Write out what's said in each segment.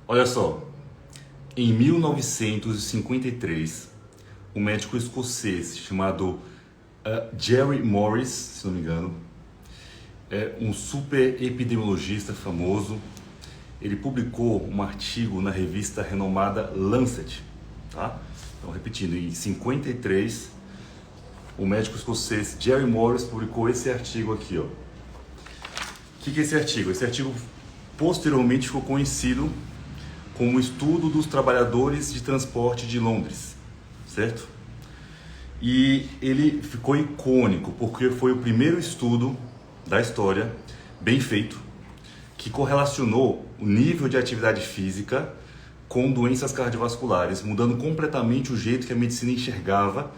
Olha só, em 1953, um médico escocês chamado Jerry Morris, se não me engano, um super epidemiologista famoso, ele publicou um artigo na revista renomada Lancet, tá? Então, repetindo, em 53, o médico escocês Jerry Morris publicou esse artigo aqui, ó. O que é esse artigo? Esse artigo posteriormente ficou conhecido como o Estudo dos Trabalhadores de Transporte de Londres, certo? E ele ficou icônico porque foi o primeiro estudo da história, bem feito, que correlacionou o nível de atividade física com doenças cardiovasculares, mudando completamente o jeito que a medicina enxergava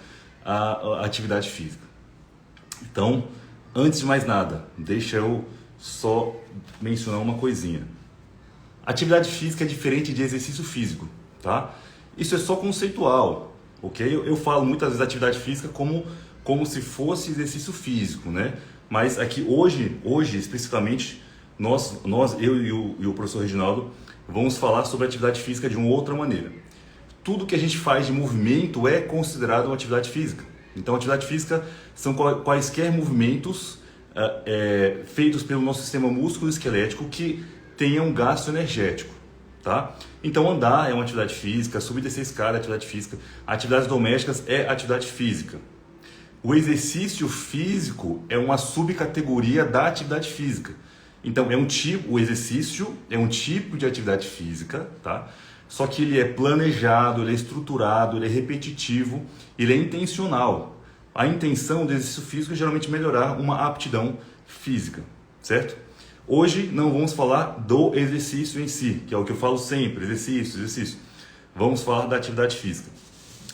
a atividade física. Então, antes de mais nada, deixa eu só mencionar uma coisinha. Atividade física é diferente de exercício físico, tá? Isso é só conceitual, ok? Eu falo muitas vezes atividade física como se fosse exercício físico, né? Mas aqui hoje especificamente, eu e o professor Reginaldo vamos falar sobre atividade física de uma outra maneira. Tudo que a gente faz de movimento é considerado uma atividade física. Então, atividade física são quaisquer movimentos feitos pelo nosso sistema músculo-esquelético que tenham gasto energético, tá? Então, andar é uma atividade física, subir e descer escada é atividade física, atividades domésticas é atividade física. O exercício físico é uma subcategoria da atividade física. Então, o exercício é um tipo de atividade física, tá? Só que ele é planejado, ele é estruturado, ele é repetitivo, ele é intencional. A intenção do exercício físico é geralmente melhorar uma aptidão física, certo? Hoje não vamos falar do exercício em si, que é o que eu falo sempre, exercício. Vamos falar da atividade física.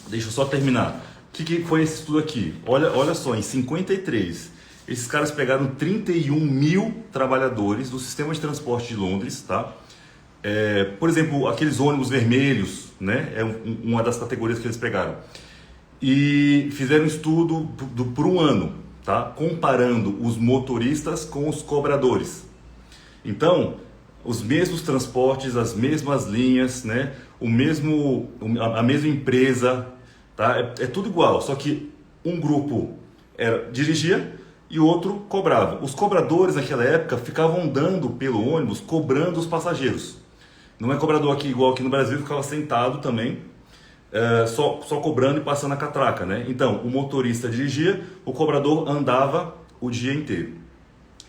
Deixa eu só terminar. O que foi esse estudo aqui? Olha só, em 53, esses caras pegaram 31 mil trabalhadores do sistema de transporte de Londres, tá? Por exemplo, aqueles ônibus vermelhos, né? É uma das categorias que eles pegaram. E fizeram um estudo por um ano, tá? Comparando os motoristas com os cobradores. Então, os mesmos transportes, as mesmas linhas, né? A mesma empresa, tá? É tudo igual, só que um grupo dirigia e o outro cobrava. Os cobradores naquela época ficavam andando pelo ônibus cobrando os passageiros. Não é cobrador aqui igual aqui no Brasil, ficava sentado também, só cobrando e passando a catraca, né? Então, o motorista dirigia, o cobrador andava o dia inteiro.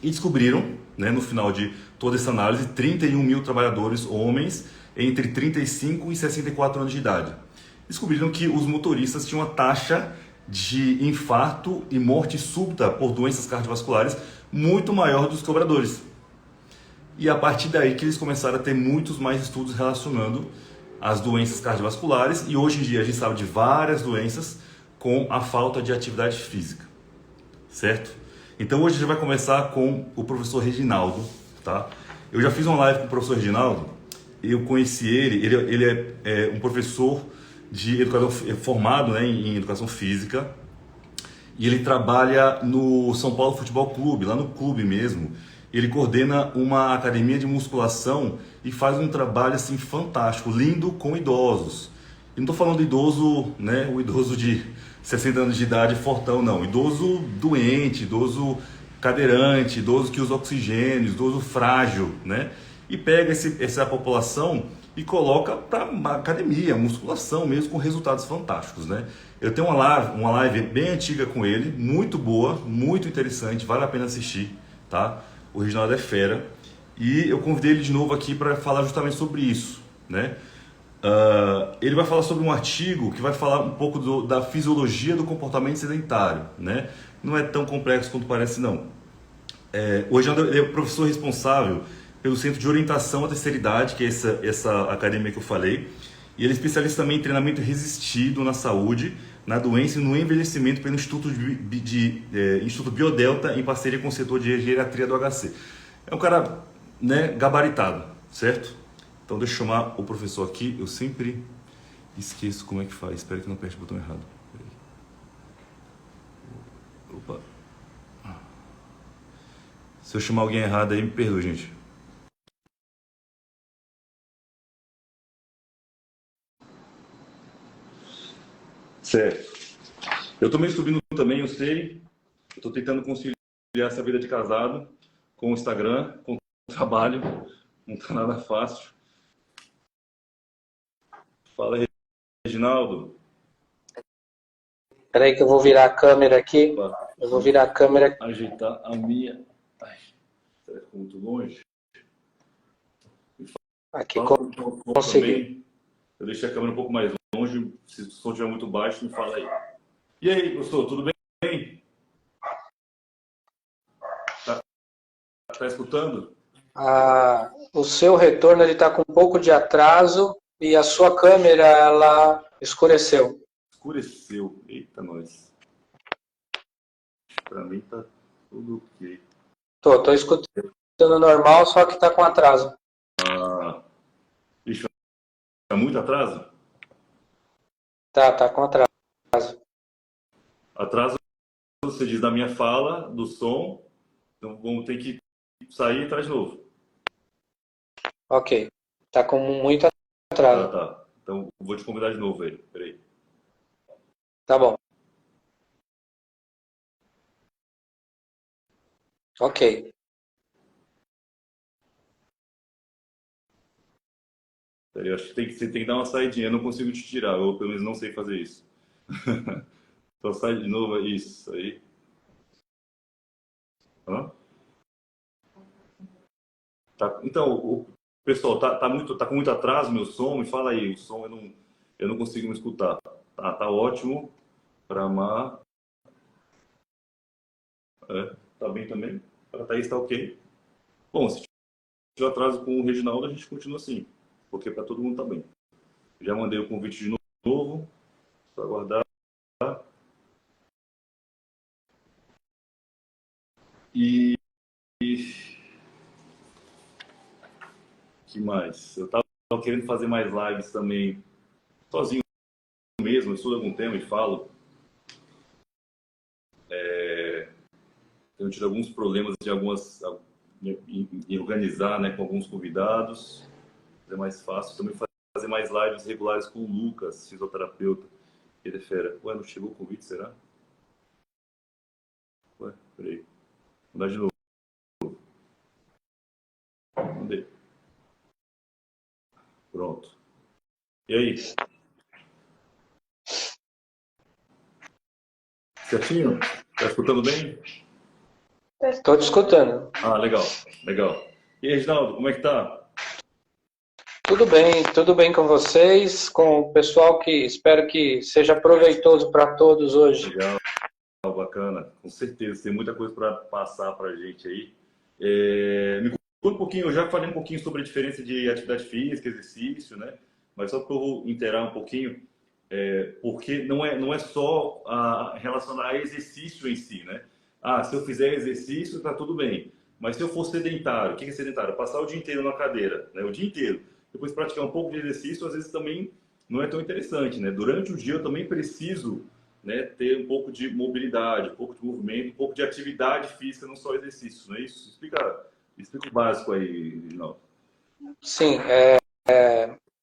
E descobriram, né, no final de toda essa análise, 31 mil trabalhadores, homens, entre 35 e 64 anos de idade. Descobriram que os motoristas tinham uma taxa de infarto e morte súbita por doenças cardiovasculares muito maior dos cobradores. E a partir daí que eles começaram a ter muitos mais estudos relacionando as doenças cardiovasculares, e hoje em dia a gente sabe de várias doenças com a falta de atividade física, certo? Então hoje a gente vai começar com o professor Reginaldo, tá? Eu já fiz uma live com o professor Reginaldo, eu conheci ele é um professor de educação formado, né, em educação física, e ele trabalha no São Paulo Futebol Clube, lá no clube mesmo. Ele coordena uma academia de musculação e faz um trabalho assim fantástico, lindo com idosos. E não estou falando idoso, né, o idoso de 60 anos de idade fortão, não. Idoso doente, idoso cadeirante, idoso que usa oxigênio, idoso frágil, né? E pega essa população e coloca para academia, musculação mesmo, com resultados fantásticos, né? Eu tenho uma live bem antiga com ele, muito boa, muito interessante, vale a pena assistir, tá? O Reginaldo é fera. E eu convidei ele de novo aqui para falar justamente sobre isso, né? Ele vai falar sobre um artigo que vai falar um pouco da fisiologia do comportamento sedentário, né? Não é tão complexo quanto parece, não. O Reginaldo é o professor responsável pelo Centro de Orientação à Terceira Idade, que é essa academia que eu falei. E ele é especialista também em treinamento resistido na saúde, na doença e no envelhecimento pelo Instituto Biodelta, em parceria com o setor de geriatria do HC. É um cara, né, gabaritado, certo? Então deixa eu chamar o professor aqui. Eu sempre esqueço como é que faz. Espero que não aperte o botão errado. Opa. Se eu chamar alguém errado aí, me perdoe, gente. Certo. Eu tô meio subindo também, eu sei. Eu tô tentando conciliar essa vida de casado com o Instagram, com o trabalho. Não tá nada fácil. Fala aí, Reginaldo. Espera aí que eu vou virar a câmera aqui. Eu vou virar a câmera. Ajeitar a minha. Ai, será que ficou muito longe? Aqui Fala com o som consegui. também. Eu deixei a câmera um pouco mais longe. Se o som estiver muito baixo, me fala aí. E aí, professor, tudo bem? Tá escutando? O seu retorno está com um pouco de atraso e a sua câmera ela escureceu. Escureceu. Eita, nós. Pra mim tá tudo ok. Tô escutando normal, só que está com atraso. Ixi, tá muito atraso? Tá com atraso. Atraso, você diz da minha fala, do som. Então vamos ter que sair e entrar de novo. Ok. Tá com muito atraso. Tá. Então vou te convidar de novo aí. Peraí. Tá bom. Ok. Peraí, eu acho que você tem que dar uma saidinha. Eu não consigo te tirar, ou pelo menos não sei fazer isso. Então sai de novo, isso aí. Hã? Tá, então, pessoal, tá com muito atraso meu som? Me fala aí, o som eu não consigo me escutar. Tá ótimo. Para amar. Tá bem também. Para Thaís tá ok. Bom, se tiver atraso com o Reginaldo, a gente continua assim. Porque para todo mundo tá bem. Já mandei o convite de novo. Só aguardar. E que mais? Eu tava querendo fazer mais lives também, sozinho mesmo, eu estudo algum tema e falo. Tenho tido alguns problemas em organizar, né, com alguns convidados. É mais fácil. Também fazer mais lives regulares com o Lucas, fisioterapeuta. Ele é fera. Ué, não chegou o convite, será? Ué, peraí. Vou dar de novo. Mandei. Pronto. E aí? Certinho? Tá escutando bem? Estou te escutando. Ah, legal. E aí, Reginaldo, como é que tá? Tudo bem com vocês, com o pessoal que espero que seja proveitoso para todos hoje. Legal, bacana. Com certeza, tem muita coisa para passar para a gente aí. Me conta um pouquinho, eu já falei um pouquinho sobre a diferença de atividade física, exercício, né? Mas só que eu vou inteirar um pouquinho, porque não é só relacionado a exercício em si, né? Ah, se eu fizer exercício, tá tudo bem. Mas se eu for sedentário, o que é sedentário? Passar o dia inteiro na cadeira, né? O dia inteiro. Depois praticar um pouco de exercício, às vezes também não é tão interessante, né? Durante o dia eu também preciso, né, ter um pouco de mobilidade, um pouco de movimento, um pouco de atividade física, não só exercício, não é isso? Explica o básico aí, Reginaldo. Sim,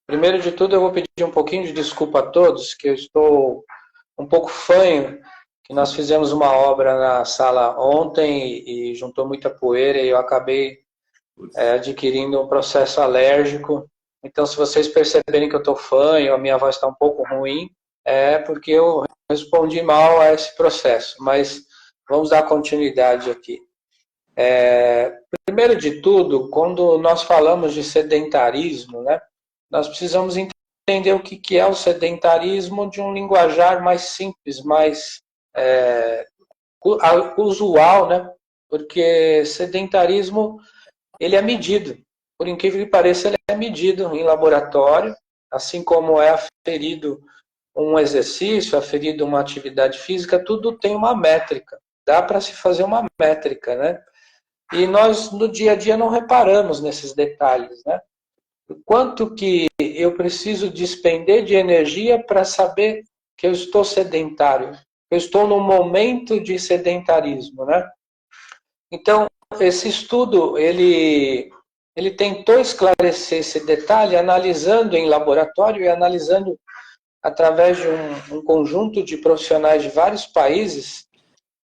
primeiro de tudo eu vou pedir um pouquinho de desculpa a todos, que eu estou um pouco fanho, que nós fizemos uma obra na sala ontem e juntou muita poeira e eu acabei adquirindo um processo alérgico. Então, se vocês perceberem que eu estou fanho, a minha voz está um pouco ruim, é porque eu respondi mal a esse processo. Mas vamos dar continuidade aqui. Primeiro de tudo, quando nós falamos de sedentarismo, né, nós precisamos entender o que é o sedentarismo de um linguajar mais simples, mais usual, né? Porque sedentarismo ele é medido. Por incrível que pareça, ele é medido em laboratório, assim como é aferido um exercício, aferido uma atividade física, tudo tem uma métrica. Dá para se fazer uma métrica, né? E nós, no dia a dia, não reparamos nesses detalhes, né? O quanto que eu preciso despender de energia para saber que eu estou sedentário, eu estou num momento de sedentarismo, né? Então, esse estudo, ele tentou esclarecer esse detalhe analisando em laboratório e analisando através de um conjunto de profissionais de vários países,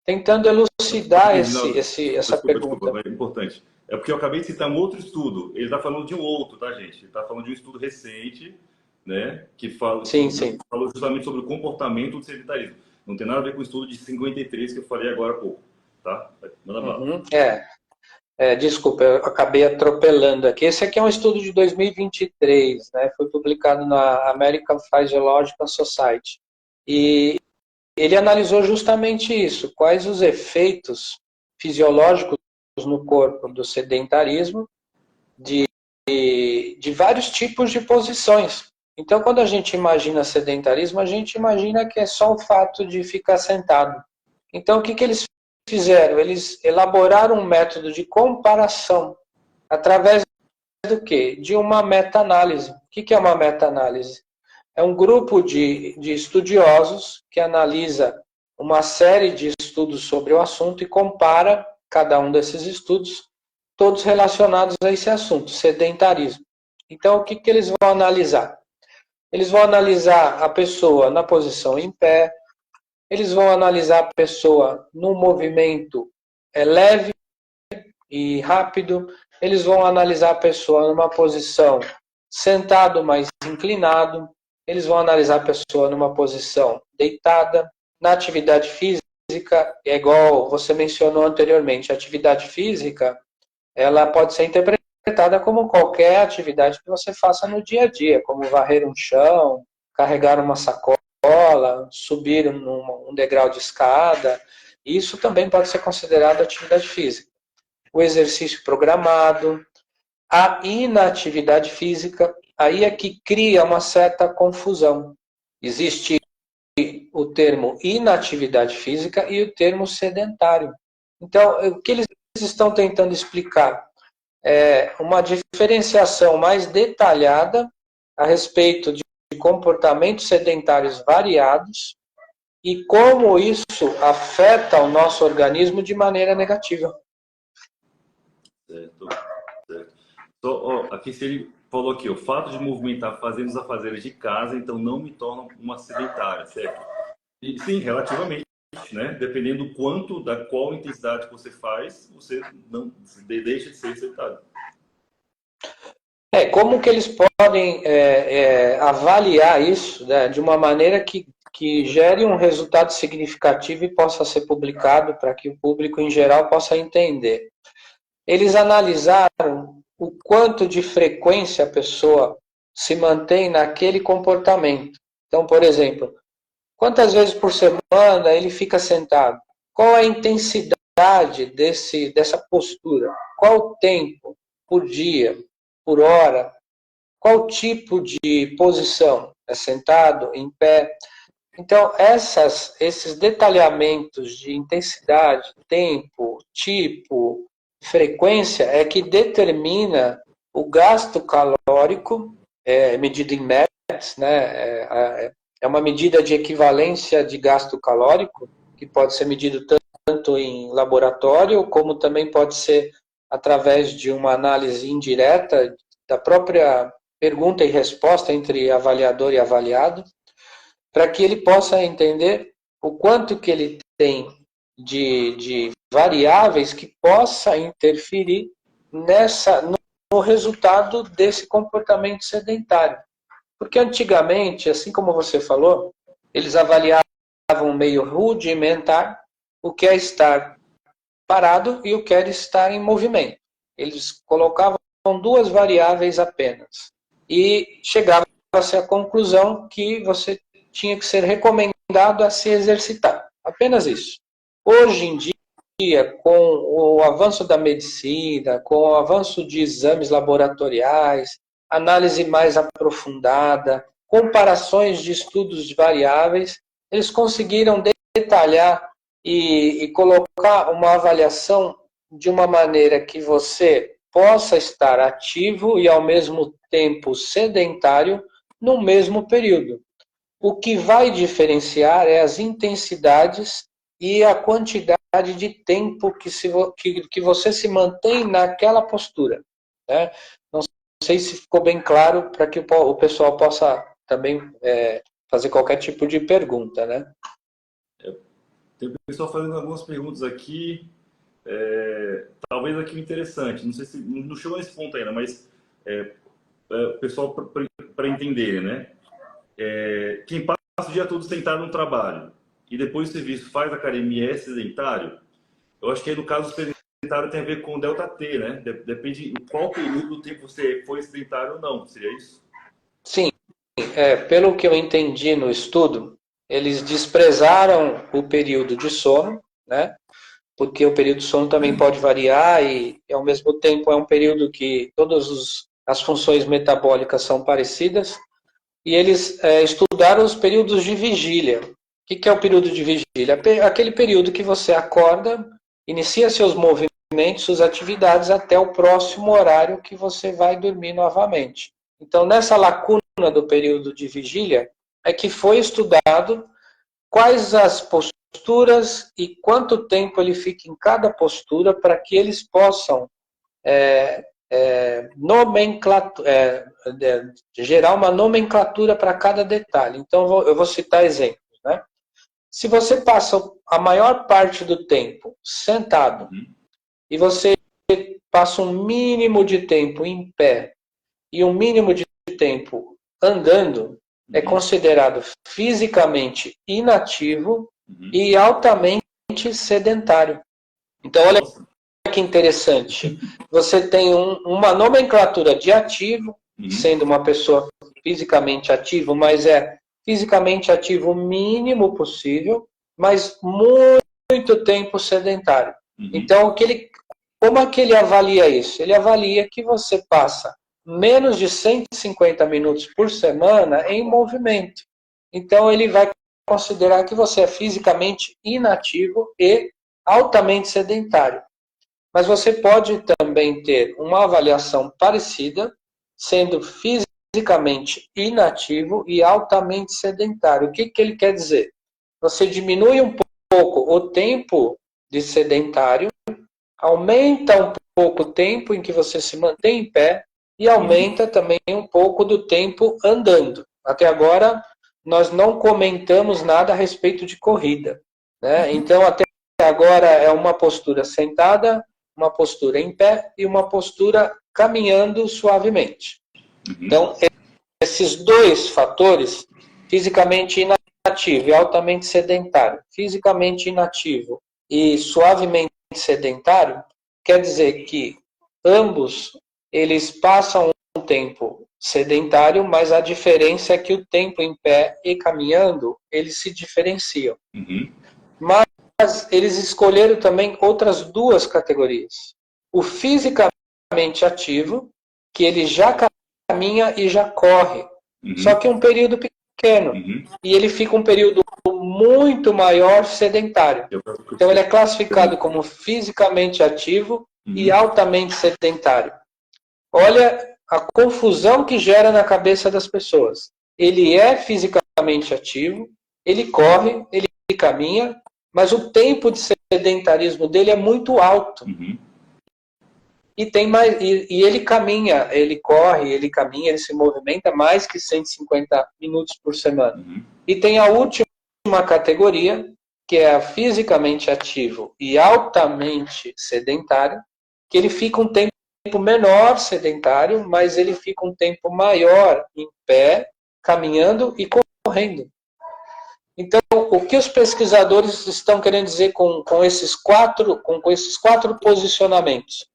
tentando elucidar essa Desculpa, pergunta. mas é importante. É porque eu acabei de citar um outro estudo. Ele está falando de um outro, tá, gente? Ele está falando de um estudo recente, né? Sim, sim. Falou justamente sobre o comportamento do sedentarismo. Não tem nada a ver com o estudo de 53 que eu falei agora há pouco, tá? Manda bala. Uhum. Desculpa, eu acabei atropelando aqui. Esse aqui é um estudo de 2023, né? Foi publicado na American Physiological Society. E ele analisou justamente isso, quais os efeitos fisiológicos no corpo do sedentarismo de vários tipos de posições. Então, quando a gente imagina sedentarismo, a gente imagina que é só o fato de ficar sentado. Então, o que eles fizeram? Eles elaboraram um método de comparação através do quê? De uma meta-análise. O que é uma meta-análise? É um grupo de estudiosos que analisa uma série de estudos sobre o assunto e compara cada um desses estudos, todos relacionados a esse assunto, sedentarismo. Então, o que eles vão analisar? Eles vão analisar a pessoa na posição em pé, eles vão analisar a pessoa no movimento leve e rápido, eles vão analisar a pessoa numa posição sentado, mais inclinado, eles vão analisar a pessoa numa posição deitada, na atividade física, é igual você mencionou anteriormente, a atividade física, ela pode ser interpretada como qualquer atividade que você faça no dia a dia, como varrer um chão, carregar uma sacola, subir um degrau de escada, isso também pode ser considerado atividade física. O exercício programado, a inatividade física, aí é que cria uma certa confusão. Existe o termo inatividade física e o termo sedentário. Então, o que eles estão tentando explicar é uma diferenciação mais detalhada a respeito de comportamentos sedentários variados e como isso afeta o nosso organismo de maneira negativa. Certo, certo. Aqui se ele falou aqui, o fato de movimentar fazendo os afazeres de casa, então não me torna uma sedentária, certo? E, sim, relativamente, né? Dependendo do quanto, da qual intensidade que você faz, você não deixa de ser sedentário. Como que eles podem avaliar isso, né, de uma maneira que gere um resultado significativo e possa ser publicado para que o público em geral possa entender? Eles analisaram o quanto de frequência a pessoa se mantém naquele comportamento. Então, por exemplo, quantas vezes por semana ele fica sentado? Qual a intensidade dessa postura? Qual o tempo por dia, por hora? Qual tipo de posição? É sentado, em pé? Então, esses detalhamentos de intensidade, tempo, tipo, frequência é que determina o gasto calórico, medido em MERS, né? É uma medida de equivalência de gasto calórico, que pode ser medido tanto em laboratório, como também pode ser através de uma análise indireta da própria pergunta e resposta entre avaliador e avaliado, para que ele possa entender o quanto que ele tem de variáveis que possa interferir no resultado desse comportamento sedentário. Porque antigamente, assim como você falou, eles avaliavam meio rudimentar o que é estar parado e o que é estar em movimento. Eles colocavam duas variáveis apenas. E chegava-se à conclusão que você tinha que ser recomendado a se exercitar. Apenas isso. Hoje em dia, com o avanço da medicina, com o avanço de exames laboratoriais, análise mais aprofundada, comparações de estudos de variáveis, eles conseguiram detalhar e colocar uma avaliação de uma maneira que você possa estar ativo e ao mesmo tempo sedentário no mesmo período. O que vai diferenciar é as intensidades e a quantidade de tempo que você se mantém naquela postura. Né? Não sei se ficou bem claro para que o pessoal possa também fazer qualquer tipo de pergunta, né? Tem o pessoal fazendo algumas perguntas aqui. Talvez aqui o interessante, não sei se não chegou nesse ponto ainda, mas o pessoal para entender, né? Quem passa o dia todo sentado no trabalho e depois do serviço faz academia é sedentário? Eu acho que aí no caso do sedentário tem a ver com delta T, né? Depende de qual período do tempo você foi sedentário ou não, seria isso? Sim, pelo que eu entendi no estudo, eles desprezaram o período de sono, né? Porque o período de sono também pode variar e ao mesmo tempo é um período que todas as funções metabólicas são parecidas. E eles estudaram os períodos de vigília. O que é o período de vigília? Aquele período que você acorda, inicia seus movimentos, suas atividades até o próximo horário que você vai dormir novamente. Então, nessa lacuna do período de vigília, é que foi estudado quais as posturas e quanto tempo ele fica em cada postura para que eles possam gerar uma nomenclatura para cada detalhe. Então, eu vou citar exemplos, né? Se você passa a maior parte do tempo sentado e você passa um mínimo de tempo em pé e um mínimo de tempo andando, é considerado fisicamente inativo e altamente sedentário. Então, olha que interessante. Você tem uma nomenclatura de ativo, sendo uma pessoa fisicamente ativo, mas é fisicamente ativo o mínimo possível, mas muito tempo sedentário. Então, como é que ele avalia isso? Ele avalia que você passa menos de 150 minutos por semana em movimento. Então, ele vai considerar que você é fisicamente inativo e altamente sedentário. Mas você pode também ter uma avaliação parecida, sendo fisicamente inativo e altamente sedentário. O que ele quer dizer? Você diminui um pouco o tempo de sedentário, aumenta um pouco o tempo em que você se mantém em pé e aumenta também um pouco do tempo andando. Até agora, nós não comentamos nada a respeito de corrida, né? Então, até agora é uma postura sentada, uma postura em pé e uma postura caminhando suavemente. Então, esses dois fatores, fisicamente inativo e altamente sedentário, fisicamente inativo e suavemente sedentário, quer dizer que ambos eles passam um tempo sedentário, mas a diferença é que o tempo em pé e caminhando, eles se diferenciam. Mas eles escolheram também outras duas categorias. O fisicamente ativo, que ele já caminha e já corre, só que um período pequeno. E ele fica um período muito maior sedentário. Então ele é classificado como fisicamente ativo e altamente sedentário. Olha a confusão que gera na cabeça das pessoas. Ele é fisicamente ativo, ele corre, ele caminha, mas o tempo de sedentarismo dele é muito alto. E ele caminha, ele corre, ele caminha, ele se movimenta mais que 150 minutos por semana. E tem a última categoria, que é a fisicamente ativo e altamente sedentário, que ele fica um tempo menor sedentário, mas ele fica um tempo maior em pé, caminhando e correndo. Então, o que os pesquisadores estão querendo dizer com esses quatro posicionamentos?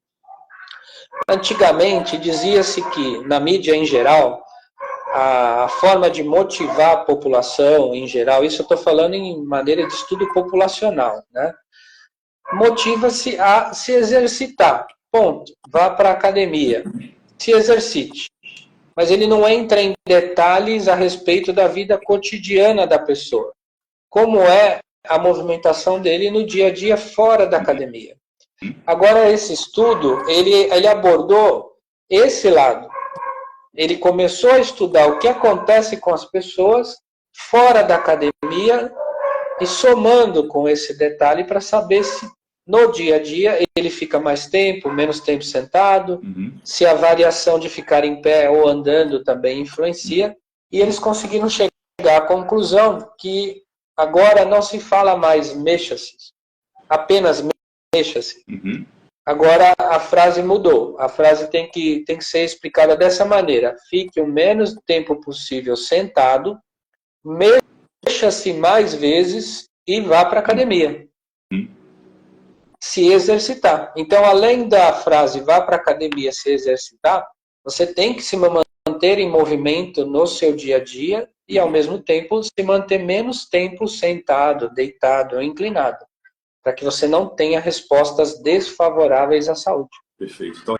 Antigamente, dizia-se que, na mídia em geral, a forma de motivar a população em geral, isso eu estou falando em maneira de estudo populacional, né? Motiva-se a se exercitar, ponto. Vá para a academia, se exercite. Mas ele não entra em detalhes a respeito da vida cotidiana da pessoa. Como é a movimentação dele no dia a dia fora da academia. Agora, esse estudo, ele abordou esse lado. Ele começou a estudar o que acontece com as pessoas fora da academia e somando com esse detalhe para saber se no dia a dia ele fica mais tempo, menos tempo sentado, se a variação de ficar em pé ou andando também influencia. E eles conseguiram chegar chega à conclusão que agora não se fala mais mexa-se, apenas mexa-se. Uhum. Agora a frase mudou. A frase tem que ser explicada dessa maneira. Fique o menos tempo possível sentado, mexa-se mais vezes e vá para a academia. Se exercitar. Então, além da frase vá para a academia se exercitar, você tem que se manter em movimento no seu dia a dia e, ao mesmo tempo, se manter menos tempo sentado, deitado ou inclinado, para que você não tenha respostas desfavoráveis à saúde. Perfeito. Então,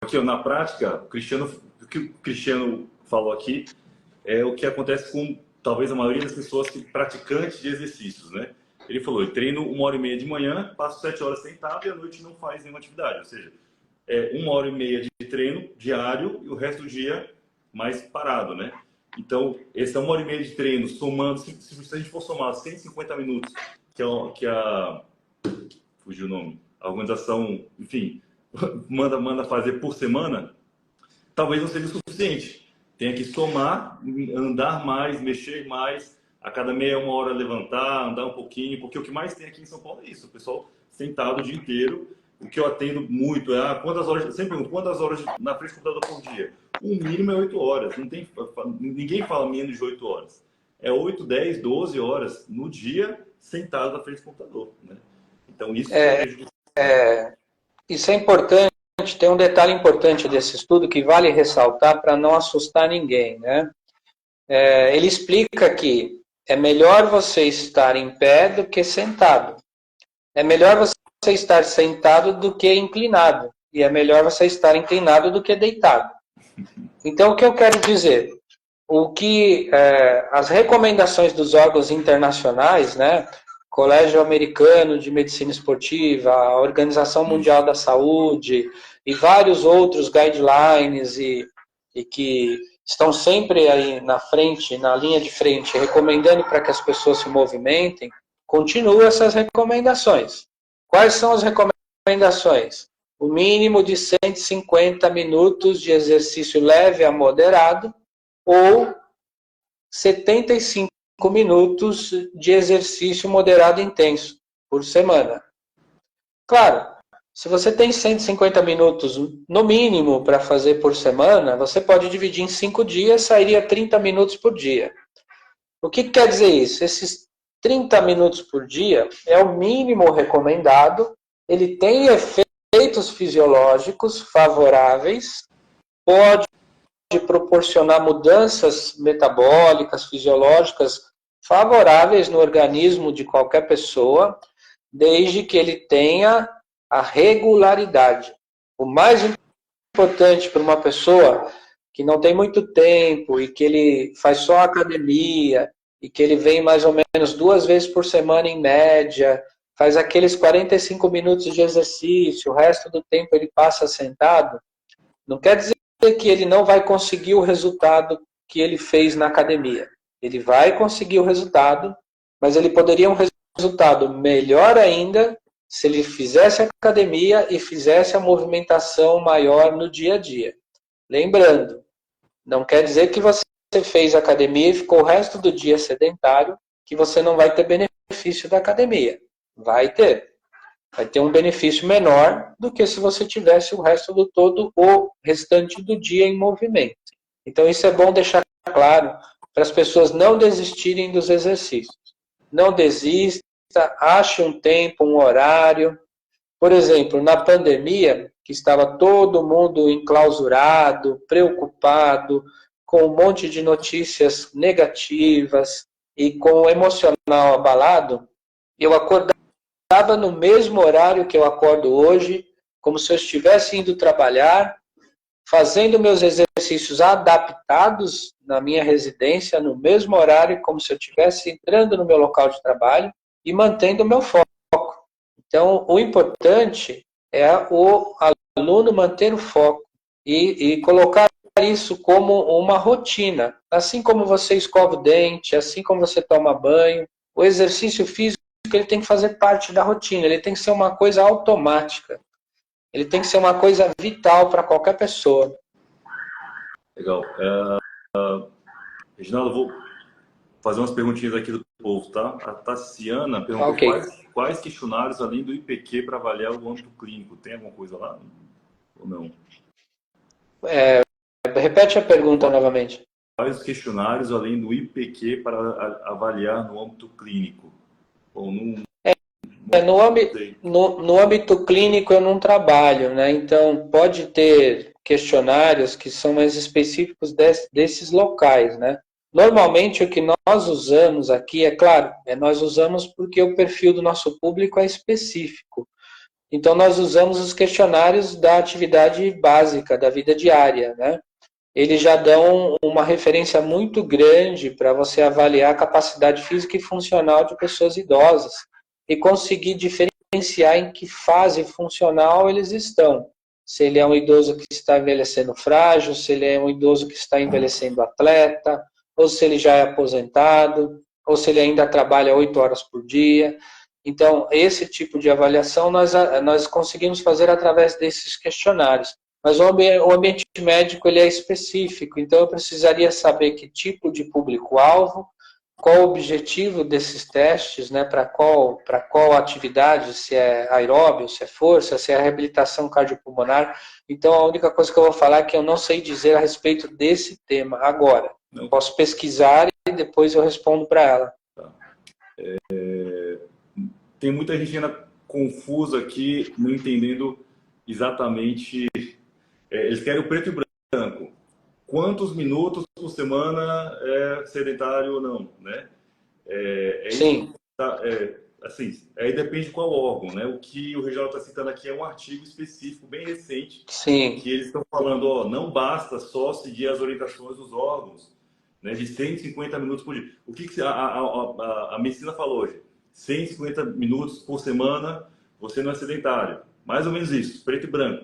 aqui na prática, o que o Cristiano falou aqui é o que acontece com talvez a maioria das pessoas praticantes de exercícios, né? Ele falou, eu treino 1h30 de manhã, passo 7 horas sentado e à noite não faz nenhuma atividade. Ou seja, é 1h30 de treino diário e o resto do dia mais parado, né? Então, essa 1h30 de treino, somando, se a gente for somar 150 minutos, fugiu o nome, a organização, enfim, manda fazer por semana, talvez não seja o suficiente. Tem que somar, andar mais, mexer mais, a cada meia, uma hora levantar, andar um pouquinho, porque o que mais tem aqui em São Paulo é isso, o pessoal sentado o dia inteiro. O que eu atendo muito é, quantas horas, sempre pergunto, quantas horas na frente do computador por dia? O mínimo é 8 horas, ninguém fala menos de 8 horas. É 8, 10, 12 horas no dia sentado na frente do computador, né? Então isso Isso é importante. Tem um detalhe importante desse estudo que vale ressaltar para não assustar ninguém, né? Ele explica que é melhor você estar em pé do que sentado. É melhor você estar sentado do que inclinado. E é melhor você estar inclinado do que deitado. Então, o que eu quero dizer? As recomendações dos órgãos internacionais, né? Colégio Americano de Medicina Esportiva, a Organização Mundial da Saúde e vários outros guidelines e que estão sempre aí na frente, na linha de frente, recomendando para que as pessoas se movimentem, continuam essas recomendações. Quais são as recomendações? O mínimo de 150 minutos de exercício leve a moderado ou 75 minutos de exercício moderado intenso por semana. Claro, se você tem 150 minutos no mínimo para fazer por semana, você pode dividir em 5 dias, sairia 30 minutos por dia. O que quer dizer isso? Esses 30 minutos por dia é o mínimo recomendado, ele tem efeitos fisiológicos favoráveis, pode proporcionar mudanças metabólicas, fisiológicas favoráveis no organismo de qualquer pessoa, desde que ele tenha a regularidade. O mais importante para uma pessoa que não tem muito tempo e que ele faz só academia e que ele vem mais ou menos 2 vezes por semana em média, faz aqueles 45 minutos de exercício, o resto do tempo ele passa sentado, não quer dizer que ele não vai conseguir o resultado que ele fez na academia. Ele vai conseguir o resultado, mas ele poderia um resultado melhor ainda se ele fizesse a academia e fizesse a movimentação maior no dia a dia. Lembrando, não quer dizer que você fez academia e ficou o resto do dia sedentário, que você não vai ter benefício da academia. Vai ter. Vai ter um benefício menor do que se você tivesse o resto do todo, o restante do dia em movimento. Então isso é bom deixar claro para as pessoas não desistirem dos exercícios. Não desista, ache um tempo, um horário. Por exemplo, na pandemia, que estava todo mundo enclausurado, preocupado, com um monte de notícias negativas e com o emocional abalado, eu acordava no mesmo horário que eu acordo hoje, como se eu estivesse indo trabalhar, fazendo meus exercícios adaptados na minha residência, no mesmo horário, como se eu estivesse entrando no meu local de trabalho e mantendo o meu foco. Então, o importante é o aluno manter o foco e colocar isso como uma rotina. Assim como você escova o dente, assim como você toma banho, o exercício físico ele tem que fazer parte da rotina, ele tem que ser uma coisa automática, ele tem que ser uma coisa vital para qualquer pessoa. Legal. Reginaldo, vou fazer umas perguntinhas aqui do povo, tá? A Tassiana perguntou Ok. quais questionários, além do IPQ, para avaliar o âmbito clínico. Tem alguma coisa lá? Ou não? Repete a pergunta novamente. Quais questionários, além do IPQ, para avaliar no âmbito clínico? Ou não sei. No âmbito clínico eu não trabalho, né? Então pode ter questionários que são mais específicos desses locais, né? Normalmente o que nós usamos aqui, é claro, nós usamos porque o perfil do nosso público é específico. Então nós usamos os questionários da atividade básica, da vida diária, né? Eles já dão uma referência muito grande para você avaliar a capacidade física e funcional de pessoas idosas e conseguir diferenciar em que fase funcional eles estão. Se ele é um idoso que está envelhecendo frágil, se ele é um idoso que está envelhecendo atleta, ou se ele já é aposentado, ou se ele ainda trabalha 8 horas por dia. Então, esse tipo de avaliação nós conseguimos fazer através desses questionários. Mas o ambiente médico ele é específico, então eu precisaria saber que tipo de público-alvo, qual o objetivo desses testes, né, para qual atividade, se é aeróbio, se é força, se é reabilitação cardiopulmonar. Então a única coisa que eu vou falar é que eu não sei dizer a respeito desse tema agora. Não. Posso pesquisar e depois eu respondo para ela. Tá. Tem muita gente ainda confusa aqui, não entendendo exatamente. Eles querem o preto e branco. Quantos minutos por semana é sedentário ou não, né? Sim. Assim, aí depende de qual órgão, né? O que o Reginaldo está citando aqui é um artigo específico, bem recente, Sim. que eles estão falando, ó, não basta só seguir as orientações dos órgãos, né? De 150 minutos por dia. O que a medicina falou hoje? 150 minutos por semana, você não é sedentário. Mais ou menos isso, preto e branco.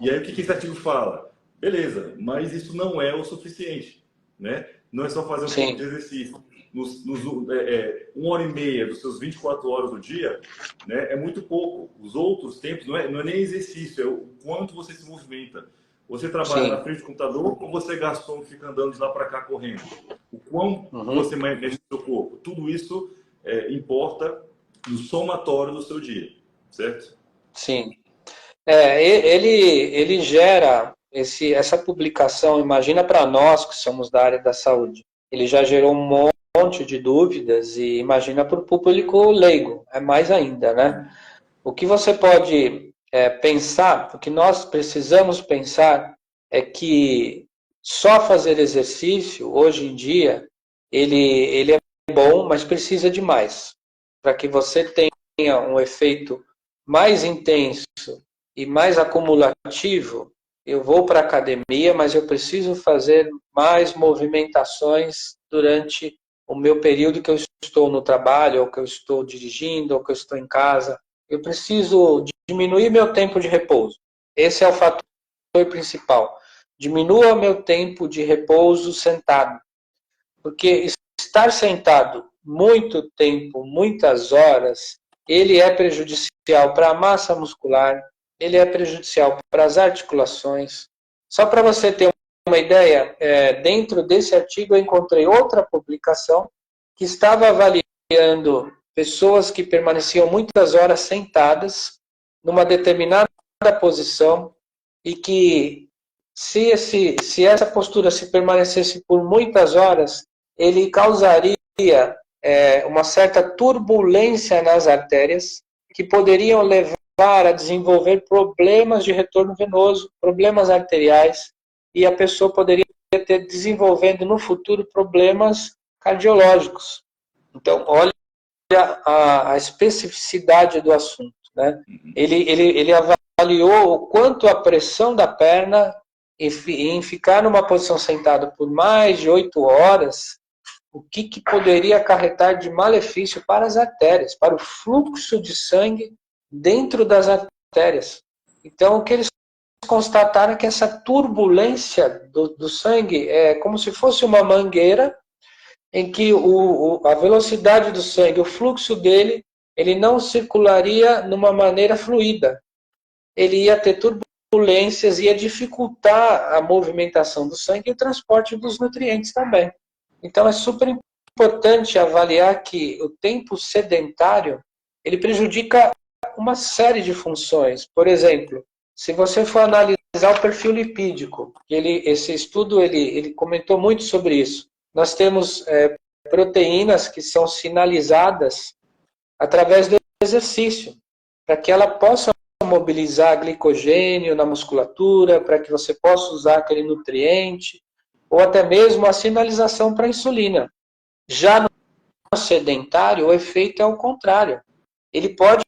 E aí o que esse artigo fala? Beleza, mas isso não é o suficiente, né? Não é só fazer um pouco de exercício. 1h30 dos seus 24 horas do dia, né, é muito pouco. Os outros tempos não é nem exercício, é o quanto você se movimenta. Você trabalha na frente do computador ou você gastou fica andando de lá para cá correndo? O quão você mexe no seu corpo? Tudo isso importa no somatório do seu dia, certo? Sim. Ele gera essa publicação, imagina para nós que somos da área da saúde, ele já gerou um monte de dúvidas e imagina para o público leigo, é mais ainda, né? O que você pode pensar, o que nós precisamos pensar é que só fazer exercício, hoje em dia, ele é bom, mas precisa de mais. Para que você tenha um efeito mais intenso e mais acumulativo, eu vou para a academia, mas eu preciso fazer mais movimentações durante o meu período que eu estou no trabalho, ou que eu estou dirigindo, ou que eu estou em casa. Eu preciso diminuir meu tempo de repouso. Esse é o fator principal. Diminua meu tempo de repouso sentado. Porque estar sentado muito tempo, muitas horas, ele é prejudicial para a massa muscular, ele é prejudicial para as articulações. Só para você ter uma ideia, dentro desse artigo eu encontrei outra publicação que estava avaliando pessoas que permaneciam muitas horas sentadas numa determinada posição e que se essa postura se permanecesse por muitas horas, ele causaria uma certa turbulência nas artérias que poderiam levar a desenvolver problemas de retorno venoso, problemas arteriais, e a pessoa poderia ter desenvolvendo no futuro problemas cardiológicos. Então, olha a especificidade do assunto, né? Ele avaliou o quanto a pressão da perna em ficar numa posição sentada por mais de 8 horas, o que poderia acarretar de malefício para as artérias, para o fluxo de sangue dentro das artérias. Então, o que eles constataram é que essa turbulência do sangue é como se fosse uma mangueira em que a velocidade do sangue, o fluxo dele, ele não circularia numa maneira fluida. Ele ia ter turbulências, ia dificultar a movimentação do sangue e o transporte dos nutrientes também. Então é super importante avaliar que o tempo sedentário, ele prejudica uma série de funções. Por exemplo, se você for analisar o perfil lipídico, esse estudo ele comentou muito sobre isso. Nós temos proteínas que são sinalizadas através do exercício, para que ela possa mobilizar glicogênio na musculatura, para que você possa usar aquele nutriente, ou até mesmo a sinalização para a insulina. Já no sedentário, o efeito é o contrário. Ele pode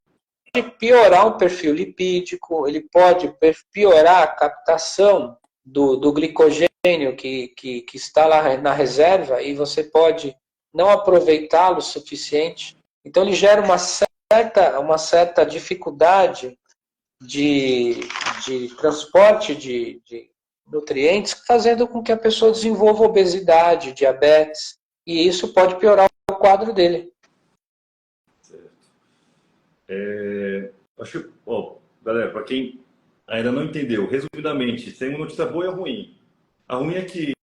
piorar o perfil lipídico, ele pode piorar a captação do glicogênio que está lá na reserva e você pode não aproveitá-lo o suficiente. Então, ele gera uma certa dificuldade de transporte de nutrientes, fazendo com que a pessoa desenvolva obesidade, diabetes, e isso pode piorar o quadro dele. Acho que, galera, para quem ainda não entendeu, resumidamente, tem uma notícia boa e ruim. A ruim é que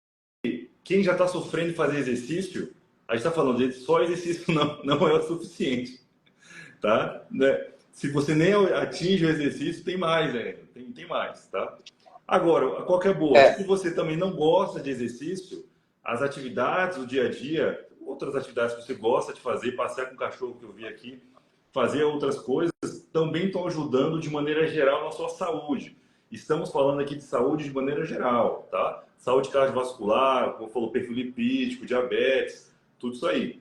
quem já está sofrendo de fazer exercício, a gente está falando de só exercício não é o suficiente, tá? Né? Se você nem atinge o exercício, tem mais ainda, tem mais, tá? Agora, qual que é boa? Se você também não gosta de exercício, as atividades do dia a dia, outras atividades que você gosta de fazer, passear com o cachorro que eu vi aqui, fazer outras coisas, também estão ajudando de maneira geral na sua saúde. Estamos falando aqui de saúde de maneira geral, tá? Saúde cardiovascular, como falou, perfil lipídico, diabetes, tudo isso aí.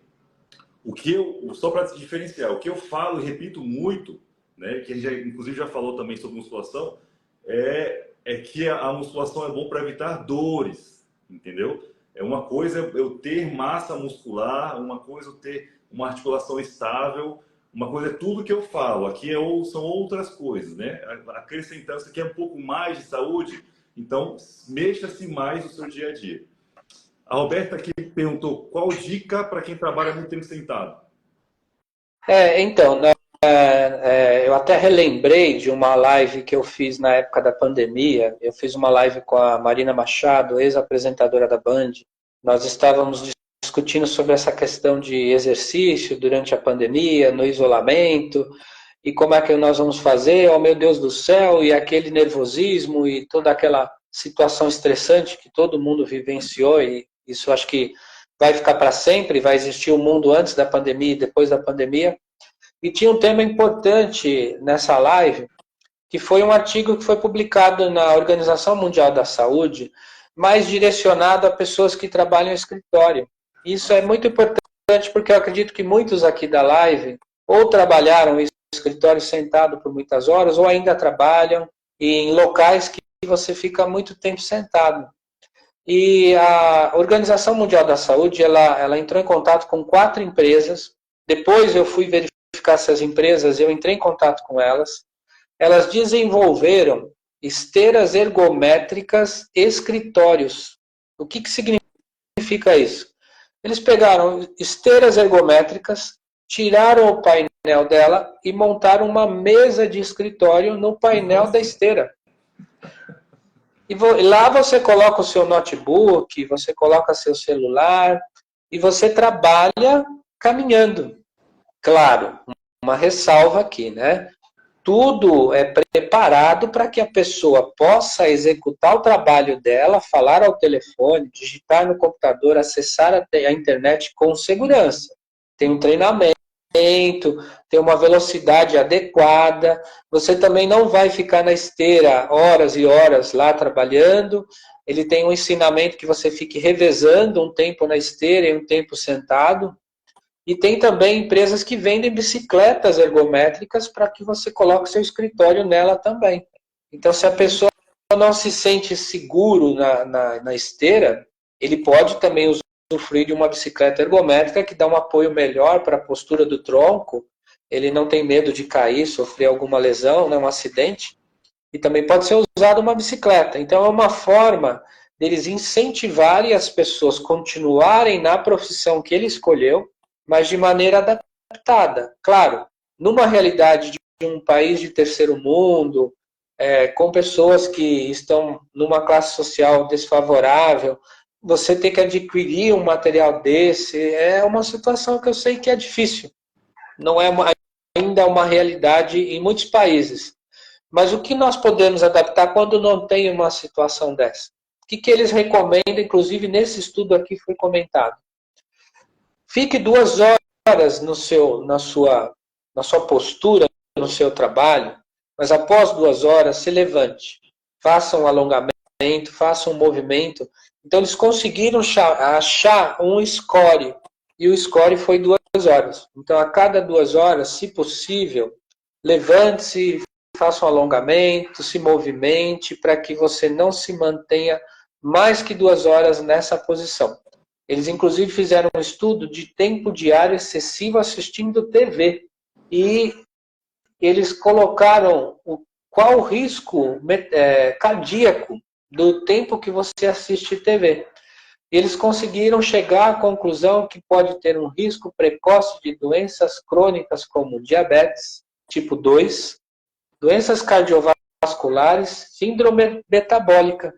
Só para se diferenciar, o que eu falo e repito muito, né, que a gente inclusive já falou também sobre musculação, é que a musculação é bom para evitar dores, entendeu? É uma coisa eu ter massa muscular, uma coisa eu ter uma articulação estável, uma coisa é tudo que eu falo, aqui são outras coisas, né? Acrescentando, isso aqui é um pouco mais de saúde, então mexa-se mais no seu dia a dia. A Roberta aqui perguntou, qual dica para quem trabalha muito tempo sentado? Então, eu até relembrei de uma live que eu fiz na época da pandemia. Eu fiz uma live com a Marina Machado, ex-apresentadora da Band. Nós estávamos discutindo sobre essa questão de exercício durante a pandemia, no isolamento, e como é que nós vamos fazer, oh meu Deus do céu, e aquele nervosismo e toda aquela situação estressante que todo mundo vivenciou, e isso acho que vai ficar para sempre, vai existir um mundo antes da pandemia e depois da pandemia. E tinha um tema importante nessa live, que foi um artigo que foi publicado na Organização Mundial da Saúde, mais direcionado a pessoas que trabalham em escritório. Isso é muito importante porque eu acredito que muitos aqui da live ou trabalharam em escritório sentado por muitas horas, ou ainda trabalham em locais que você fica muito tempo sentado. E a Organização Mundial da Saúde, ela entrou em contato com 4 empresas. Depois eu fui verificar essas empresas, eu entrei em contato com elas. Elas desenvolveram esteiras ergométricas escritórios. O que significa isso? Eles pegaram esteiras ergométricas, tiraram o painel dela e montaram uma mesa de escritório no painel da esteira. E lá você coloca o seu notebook, você coloca seu celular e você trabalha caminhando. Claro, uma ressalva aqui, né? Tudo é preparado para que a pessoa possa executar o trabalho dela, falar ao telefone, digitar no computador, acessar a internet com segurança. Tem um treinamento, tem uma velocidade adequada. Você também não vai ficar na esteira horas e horas lá trabalhando. Ele tem um ensinamento que você fique revezando um tempo na esteira e um tempo sentado. E tem também empresas que vendem bicicletas ergométricas para que você coloque seu escritório nela também. Então, se a pessoa não se sente seguro na esteira, ele pode também usufruir de uma bicicleta ergométrica que dá um apoio melhor para a postura do tronco. Ele não tem medo de cair, sofrer alguma lesão, né, um acidente. E também pode ser usada uma bicicleta. Então, é uma forma deles incentivarem as pessoas a continuarem na profissão que ele escolheu, mas de maneira adaptada. Claro, numa realidade de um país de terceiro mundo, com pessoas que estão numa classe social desfavorável, você ter que adquirir um material desse é uma situação que eu sei que é difícil. Não é ainda uma realidade em muitos países. Mas o que nós podemos adaptar quando não tem uma situação dessa? O que eles recomendam, inclusive nesse estudo aqui foi comentado? Fique 2 horas na sua postura, no seu trabalho, mas após 2 horas se levante, faça um alongamento, faça um movimento. Então eles conseguiram achar um score, e o score foi 2 horas. Então a cada 2 horas, se possível, levante-se, faça um alongamento, se movimente, para que você não se mantenha mais que 2 horas nessa posição. Eles, inclusive, fizeram um estudo de tempo diário excessivo assistindo TV. E eles colocaram qual o risco cardíaco do tempo que você assiste TV. Eles conseguiram chegar à conclusão que pode ter um risco precoce de doenças crônicas como diabetes tipo 2, doenças cardiovasculares, síndrome metabólica.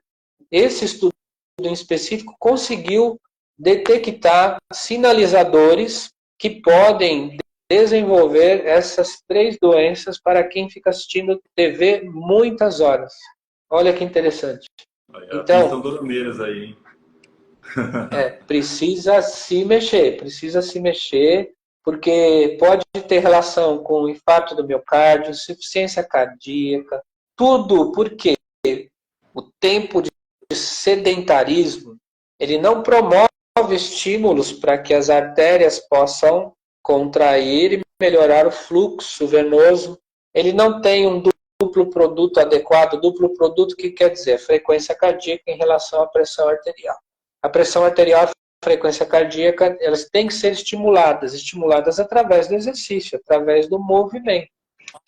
Esse estudo em específico conseguiu detectar sinalizadores que podem desenvolver essas 3 doenças para quem fica assistindo TV muitas horas. Olha que interessante. Então, Dorameiras aí, hein? Precisa se mexer, porque pode ter relação com infarto do miocárdio, insuficiência cardíaca, tudo porque o tempo de sedentarismo, ele não promove estímulos para que as artérias possam contrair e melhorar o fluxo venoso. Ele não tem um duplo produto adequado. Duplo produto, o que quer dizer? Frequência cardíaca em relação à pressão arterial. A pressão arterial e a frequência cardíaca, elas têm que ser estimuladas através do exercício, através do movimento.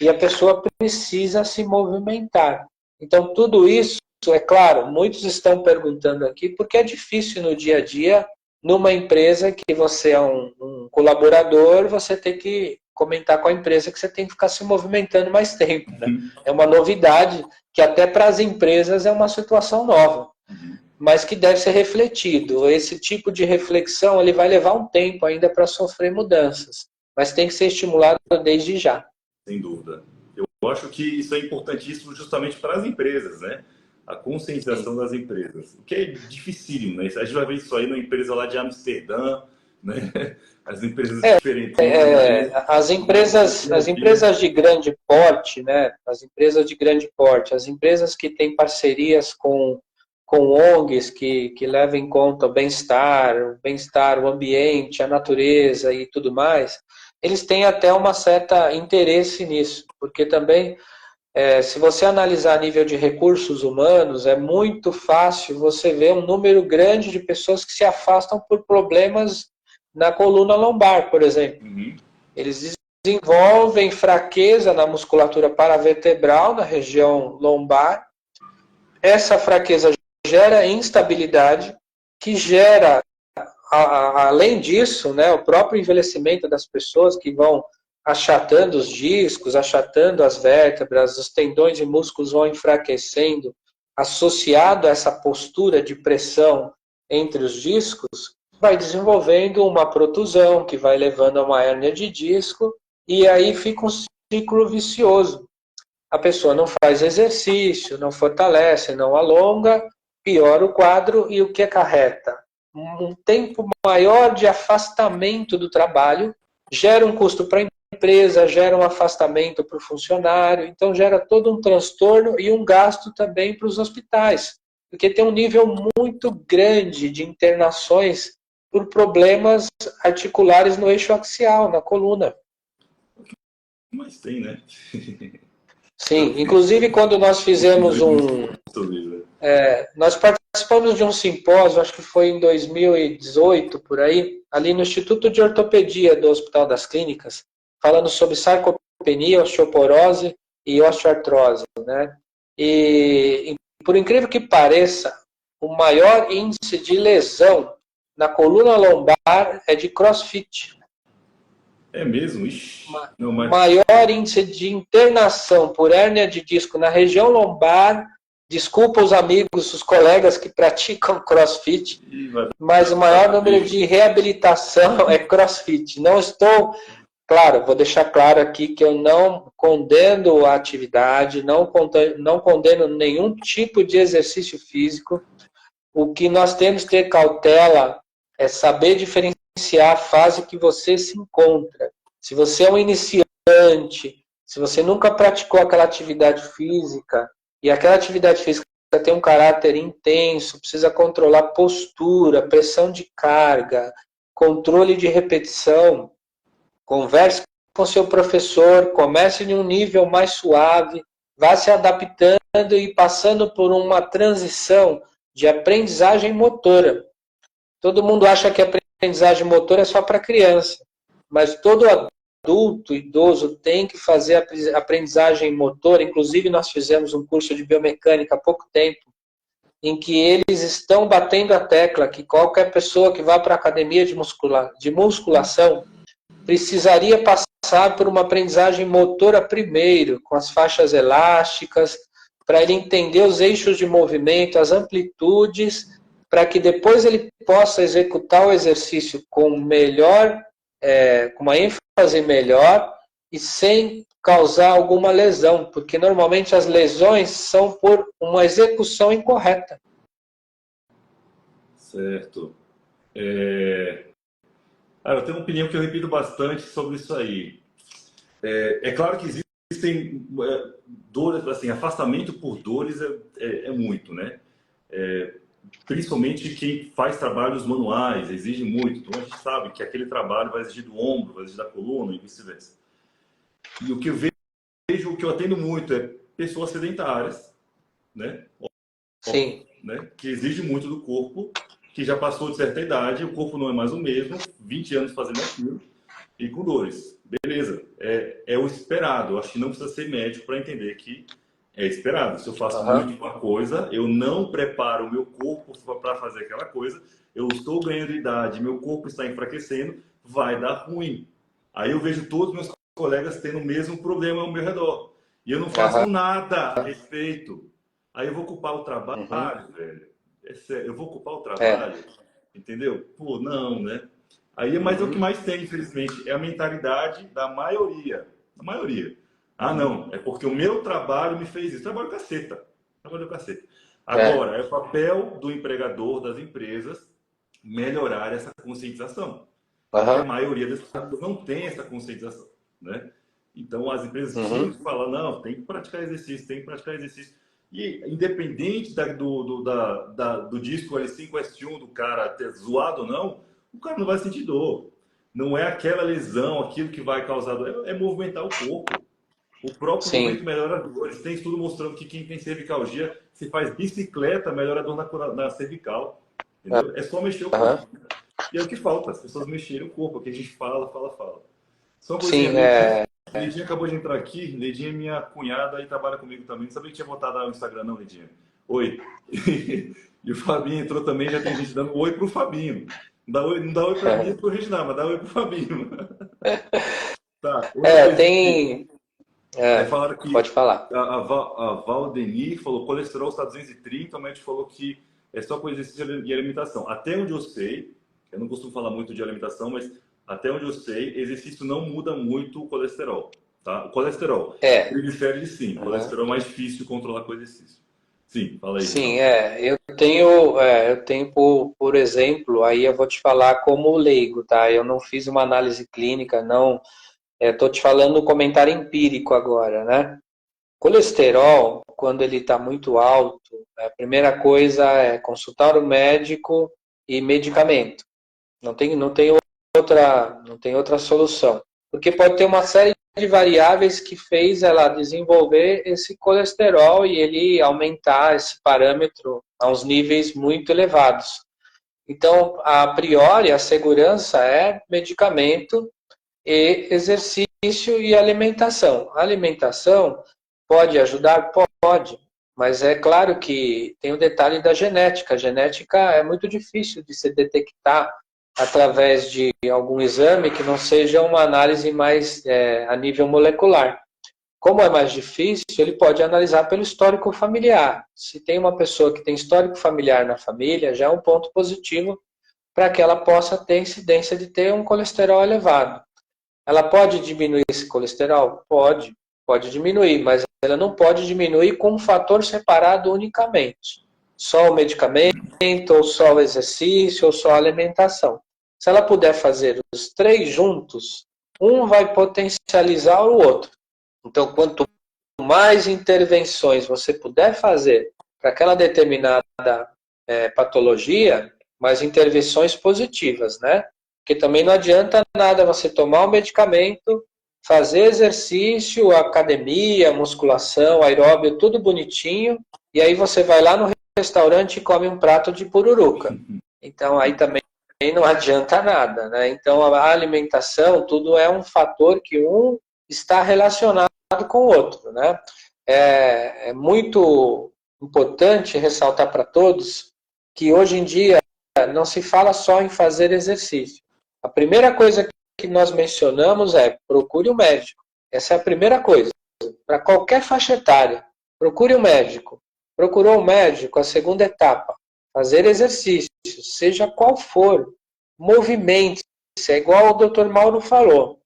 E a pessoa precisa se movimentar. Então, tudo isso, é claro, muitos estão perguntando aqui, porque é difícil no dia a dia, numa empresa que você é um colaborador, você tem que comentar com a empresa que você tem que ficar se movimentando mais tempo. Né? É uma novidade que até para as empresas é uma situação nova, mas que deve ser refletido. Esse tipo de reflexão ele vai levar um tempo ainda para sofrer mudanças, mas tem que ser estimulado desde já. Sem dúvida. Eu acho que isso é importantíssimo justamente para as empresas, né? A conscientização das empresas. O que é dificílimo, né? A gente vai ver isso aí na empresa lá de Amsterdã, né? As empresas diferentes. As empresas de grande porte, né? As empresas de grande porte, as empresas que têm parcerias com ONGs que levam em conta o bem-estar, o ambiente, a natureza e tudo mais, eles têm até uma certa interesse nisso, porque também, se você analisar a nível de recursos humanos, é muito fácil você ver um número grande de pessoas que se afastam por problemas na coluna lombar, por exemplo. Eles desenvolvem fraqueza na musculatura paravertebral, na região lombar. Essa fraqueza gera instabilidade, que gera, além disso, né, o próprio envelhecimento das pessoas que vão achatando os discos, achatando as vértebras, os tendões e músculos vão enfraquecendo, associado a essa postura de pressão entre os discos, vai desenvolvendo uma protusão que vai levando a uma hérnia de disco e aí fica um ciclo vicioso. A pessoa não faz exercício, não fortalece, não alonga, piora o quadro e o que acarreta? Um tempo maior de afastamento do trabalho, gera um custo para a empresa, gera um afastamento para o funcionário, então gera todo um transtorno e um gasto também para os hospitais, porque tem um nível muito grande de internações por problemas articulares no eixo axial, na coluna. Mas tem, né? Sim, inclusive quando nós fizemos nós participamos de um simpósio, acho que foi em 2018, por aí, ali no Instituto de Ortopedia do Hospital das Clínicas, falando sobre sarcopenia, osteoporose e osteoartrose, né? E por incrível que pareça, o maior índice de lesão na coluna lombar é de CrossFit. É mesmo? Ixi. Não, mas... Maior índice de internação por hérnia de disco na região lombar Desculpa os amigos, os colegas que praticam CrossFit, Ih, vai mas o dar maior número briga. de reabilitação é CrossFit. Não estou, claro, vou deixar claro aqui que eu não condeno a atividade, não condeno nenhum tipo de exercício físico. O que nós temos que ter cautela é saber diferenciar a fase que você se encontra. Se você é um iniciante, se você nunca praticou aquela atividade física, e aquela atividade física tem um caráter intenso, precisa controlar postura, pressão de carga, controle de repetição, converse com seu professor, comece de um nível mais suave, vá se adaptando e passando por uma transição de aprendizagem motora. Todo mundo acha que a aprendizagem motora é só para criança, mas todo adulto, idoso, tem que fazer a aprendizagem motora. Inclusive, nós fizemos um curso de biomecânica há pouco tempo, em que eles estão batendo a tecla que qualquer pessoa que vá para a academia de musculação precisaria passar por uma aprendizagem motora primeiro, com as faixas elásticas, para ele entender os eixos de movimento, as amplitudes, para que depois ele possa executar o exercício com melhor, com uma ênfase melhor e sem causar alguma lesão, porque normalmente as lesões são por uma execução incorreta. Certo. Eu tenho uma opinião que eu repito bastante sobre isso aí. É claro que existem dores, assim, afastamento por dores é muito, né? Principalmente quem faz trabalhos manuais, exige muito. Então a gente sabe que aquele trabalho vai exigir do ombro, vai exigir da coluna e vice-versa. E o que eu vejo, o que eu atendo muito é pessoas sedentárias, né? Sim. Né? Que exige muito do corpo, que já passou de certa idade, o corpo não é mais o mesmo, 20 anos fazendo aquilo e com dores. Beleza, é o esperado. Eu acho que não precisa ser médico para entender que é esperado. Se eu faço muito uma coisa, eu não preparo o meu corpo para fazer aquela coisa, eu estou ganhando idade, meu corpo está enfraquecendo, vai dar ruim. Aí eu vejo todos meus colegas tendo o mesmo problema ao meu redor. E eu não faço nada a respeito. Aí eu vou culpar o trabalho, velho. É sério, eu vou culpar o trabalho, entendeu? Pô, não, né? Aí, mas é o que mais tem, infelizmente, é a mentalidade da maioria. Da maioria. Ah, não, é porque o meu trabalho me fez isso. Trabalho caceta. Trabalho caceta. Agora, é o papel do empregador, das empresas, melhorar essa conscientização. Porque a maioria das pessoas não tem essa conscientização, né? Então, as empresas tinham que falar, não, tem que praticar exercício, tem que praticar exercício. E independente do disco L5, S1 do cara ter zoado ou não, o cara não vai sentir dor. Não é aquela lesão, aquilo que vai causar dor, é movimentar o corpo. O próprio movimento melhora a dor. Tem estudo mostrando que quem tem cervicalgia, se faz bicicleta, melhora a dor na cervical. Entendeu? É só mexer o corpo. E é o que falta, as pessoas mexerem o corpo, que a gente fala. Só uma coisinha, Leidinha acabou de entrar aqui. Leidinha é minha cunhada e trabalha comigo também. Não sabia que tinha botado no Instagram, não, Leidinha. Oi. E o Fabinho entrou também, já tem gente dando oi pro Fabinho. Não dá oi pra mim e pro Reginaldo, mas dá oi pro Fabinho. Tá. Falaram que pode falar. a Valdenir falou que o colesterol está 230, o médico falou que é só com exercício e alimentação. Até onde eu sei, eu não costumo falar muito de alimentação, mas até onde eu sei, exercício não muda muito o colesterol. Tá? O colesterol, triglicérides sim, o colesterol é mais difícil de controlar com o exercício. Sim, fala aí. Sim, eu tenho por exemplo, aí eu vou te falar como leigo, tá? Eu não fiz uma análise clínica, não. Estou te falando um comentário empírico agora, né? Colesterol, quando ele está muito alto, a primeira coisa é consultar o médico e medicamento. Não tem outra solução. Porque pode ter uma série de variáveis que fez ela desenvolver esse colesterol e ele aumentar esse parâmetro a uns níveis muito elevados. Então, a priori, a segurança é medicamento e exercício e alimentação. A alimentação pode ajudar? Pode, mas é claro que tem o detalhe da genética. A genética é muito difícil de se detectar através de algum exame que não seja uma análise mais a nível molecular. Como é mais difícil, ele pode analisar pelo histórico familiar. Se tem uma pessoa que tem histórico familiar na família, já é um ponto positivo para que ela possa ter incidência de ter um colesterol elevado. Ela pode diminuir esse colesterol? Pode diminuir, mas ela não pode diminuir com um fator separado unicamente. Só o medicamento, ou só o exercício, ou só a alimentação. Se ela puder fazer os três juntos, um vai potencializar o outro. Então, quanto mais intervenções você puder fazer para aquela determinada patologia, mais intervenções positivas, né? Porque também não adianta nada você tomar o medicamento, fazer exercício, academia, musculação, aeróbio, tudo bonitinho, e aí você vai lá no restaurante e come um prato de pururuca. Então, aí também não adianta nada, né? Então, a alimentação, tudo é um fator que um está relacionado com o outro, né? É muito importante ressaltar para todos que hoje em dia não se fala só em fazer exercício. A primeira coisa que nós mencionamos é procure um médico. Essa é a primeira coisa. Para qualquer faixa etária, procure um médico. Procurou um médico, a segunda etapa, fazer exercício, seja qual for, movimente-se, é igual o Dr. Mauro falou.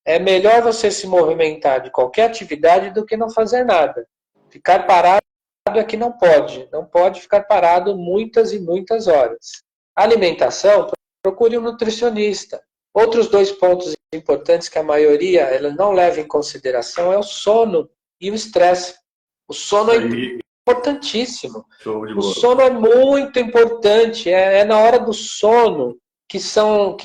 É melhor você se movimentar de qualquer atividade do que não fazer nada. Ficar parado é que não pode. Não pode ficar parado muitas e muitas horas. Alimentação, procure um nutricionista. Outros dois pontos importantes que a maioria ela não leva em consideração é o sono e o estresse. O sono é importantíssimo. O sono é muito importante. É na hora do sono que são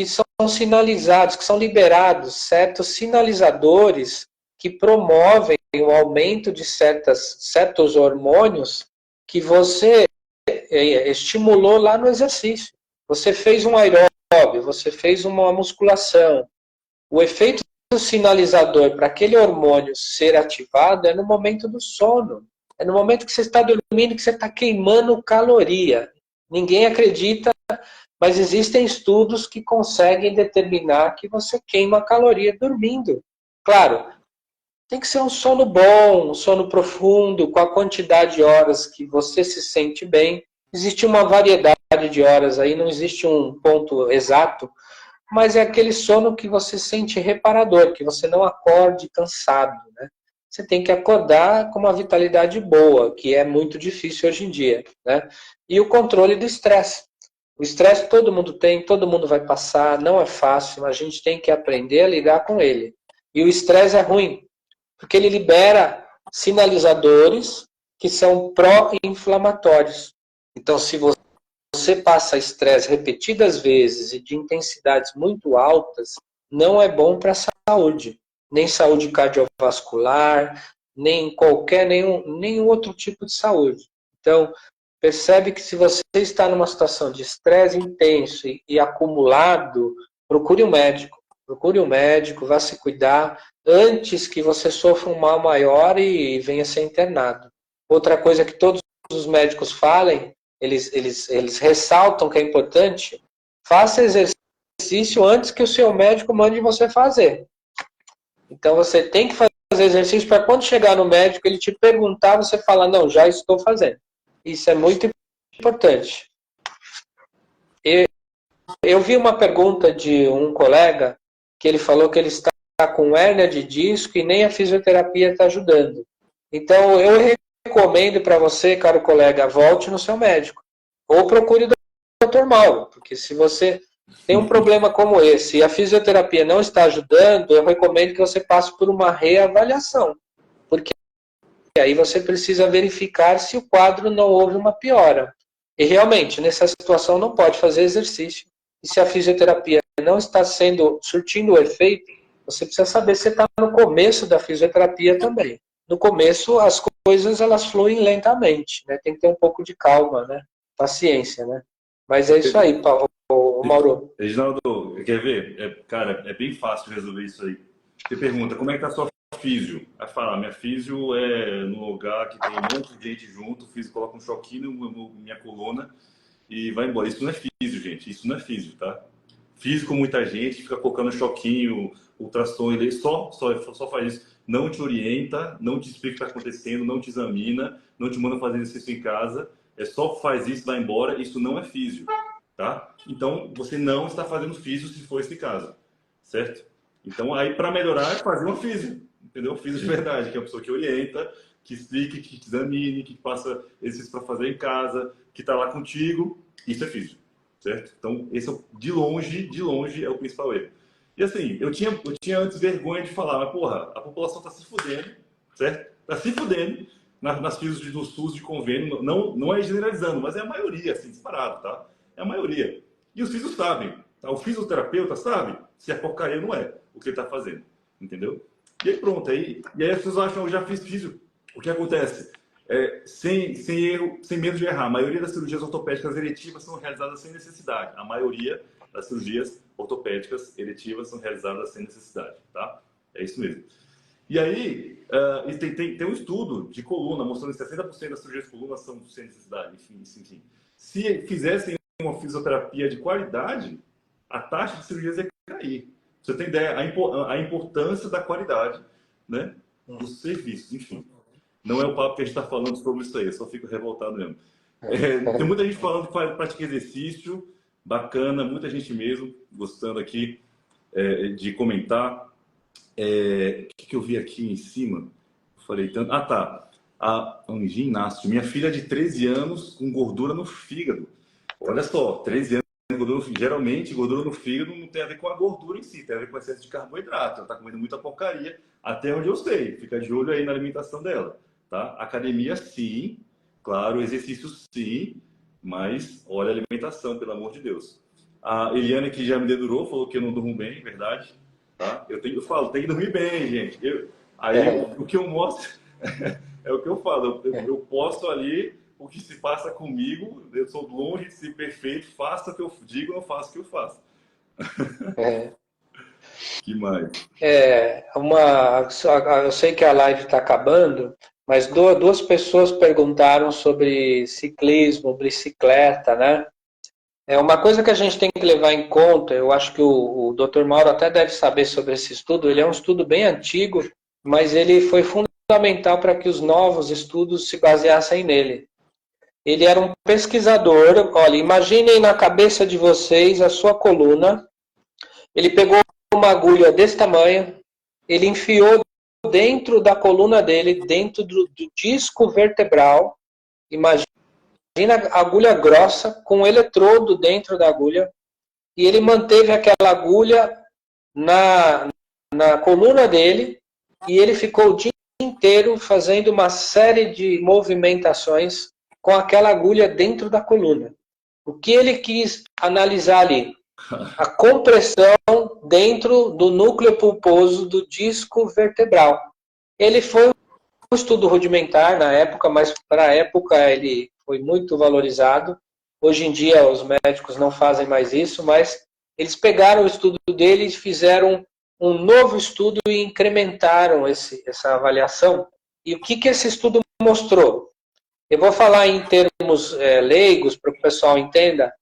sinalizados, que são liberados certos sinalizadores que promovem o aumento de certos hormônios que você estimulou lá no exercício. Você fez um aeróbio, você fez uma musculação. O efeito sinalizador para aquele hormônio ser ativado é no momento do sono. É no momento que você está dormindo, que você está queimando caloria. Ninguém acredita, mas existem estudos que conseguem determinar que você queima caloria dormindo. Claro, tem que ser um sono bom, um sono profundo, com a quantidade de horas que você se sente bem. Existe uma variedade de horas aí, não existe um ponto exato, mas é aquele sono que você sente reparador, que você não acorde cansado, né? Você tem que acordar com uma vitalidade boa, que é muito difícil hoje em dia, né? E o controle do estresse. O estresse todo mundo tem, todo mundo vai passar, não é fácil, a gente tem que aprender a lidar com ele. E o estresse é ruim, porque ele libera sinalizadores que são pró-inflamatórios. Então, se você passa estresse repetidas vezes e de intensidades muito altas, não é bom para a saúde. Nem saúde cardiovascular, nem nenhum outro tipo de saúde. Então, percebe que se você está numa situação de estresse intenso e acumulado, procure um médico. Procure um médico, vá se cuidar antes que você sofra um mal maior e venha ser internado. Outra coisa que todos os médicos falem, eles ressaltam que é importante, faça exercício antes que o seu médico mande você fazer. Então você tem que fazer exercício para quando chegar no médico, ele te perguntar, você falar, não, já estou fazendo. Isso é muito importante. Eu vi uma pergunta de um colega que ele falou que ele está com hérnia de disco e nem a fisioterapia está ajudando. Então, eu recomendo para você, caro colega, volte no seu médico. Ou procure o Dr. Mauro, porque se você tem um problema como esse e a fisioterapia não está ajudando, eu recomendo que você passe por uma reavaliação. Porque aí você precisa verificar se o quadro não houve uma piora. E realmente, nessa situação não pode fazer exercício. E se a fisioterapia não está surtindo o efeito, você precisa saber se está no começo da fisioterapia também. No começo, as coisas elas fluem lentamente, né? Tem que ter um pouco de calma, né? Paciência, né? Mas é isso aí, Paulo, Mauro. Reginaldo, quer ver? Cara, é bem fácil resolver isso aí. Você pergunta, como é que tá a sua físio? Aí fala, minha físio é no lugar que tem um monte de gente junto, o físio coloca um choquinho na minha coluna e vai embora. Isso não é físio, gente. Isso não é físio, tá? Físio com muita gente, fica colocando choquinho, ultrassom, ele só faz isso. não te orienta, não te explica o que está acontecendo, não te examina, não te manda fazer exercício em casa, é só faz isso, vai embora, isso não é físio, tá? Então, você não está fazendo físio se for esse caso, certo? Então, aí para melhorar é fazer uma físio, entendeu? Físio de verdade, que é a pessoa que orienta, que explique, que te examine, que passa exercício para fazer em casa, que está lá contigo, isso é físio, certo? Então, esse é, de longe, é o principal erro. E assim, eu tinha antes vergonha de falar, mas porra, a população está se fudendo, certo? Está se fudendo nas físios do SUS de convênio, não é generalizando, mas é a maioria, assim, disparado, tá? É a maioria. E os físios sabem, tá? O fisioterapeuta sabe se a porcaria não é o que ele está fazendo, entendeu? E aí pronto, e aí as pessoas acham, eu já fiz físio. O que acontece? Sem erro, sem medo de errar, a maioria das cirurgias ortopédicas eletivas são realizadas sem necessidade. A maioria das cirurgias ortopédicas eletivas são realizadas sem necessidade, tá? É isso mesmo. E aí, tem um estudo de coluna mostrando que 60% das cirurgias de coluna são sem necessidade, enfim. Se fizessem uma fisioterapia de qualidade, a taxa de cirurgias ia cair. Você tem ideia a importância da qualidade, né, dos serviços, enfim. Não é o papo que a gente está falando sobre isso aí, eu só fico revoltado mesmo. Tem muita gente falando que pratica exercício, bacana, muita gente mesmo gostando aqui de comentar. O que eu vi aqui em cima? Eu falei tanto. Ah, tá. Um ginasta. Minha filha de 13 anos com gordura no fígado. Olha só, 13 anos com gordura no fígado. Geralmente, gordura no fígado não tem a ver com a gordura em si, tem a ver com o excesso de carboidrato. Ela está comendo muita porcaria, até onde eu sei. Fica de olho aí na alimentação dela. Tá? Academia, sim. Claro, exercício, sim. Mas olha a alimentação, pelo amor de Deus. A Eliane, que já me dedurou, falou que eu não durmo bem, verdade. Tá? Eu falo, tem que dormir bem, gente. O que eu mostro é o que eu falo. Eu posto ali o que se passa comigo. Eu sou longe de ser perfeito. Faça o que eu digo, não faço o que eu faço. Que mais? Eu sei que a live está acabando, mas duas pessoas perguntaram sobre ciclismo, bicicleta, né? É uma coisa que a gente tem que levar em conta, eu acho que o Dr. Mauro até deve saber sobre esse estudo, ele é um estudo bem antigo, mas ele foi fundamental para que os novos estudos se baseassem nele. Ele era um pesquisador, olha, imaginem na cabeça de vocês a sua coluna, ele pegou uma agulha desse tamanho, ele enfiou dentro da coluna dele, dentro do disco vertebral, imagina a agulha grossa com um eletrodo dentro da agulha e ele manteve aquela agulha na coluna dele e ele ficou o dia inteiro fazendo uma série de movimentações com aquela agulha dentro da coluna. O que ele quis analisar ali? A compressão dentro do núcleo pulposo do disco vertebral. Ele foi um estudo rudimentar na época, mas para a época ele foi muito valorizado. Hoje em dia os médicos não fazem mais isso, mas eles pegaram o estudo dele e fizeram um novo estudo e incrementaram essa avaliação. E o que esse estudo mostrou? Eu vou falar em termos leigos para que o pessoal entenda.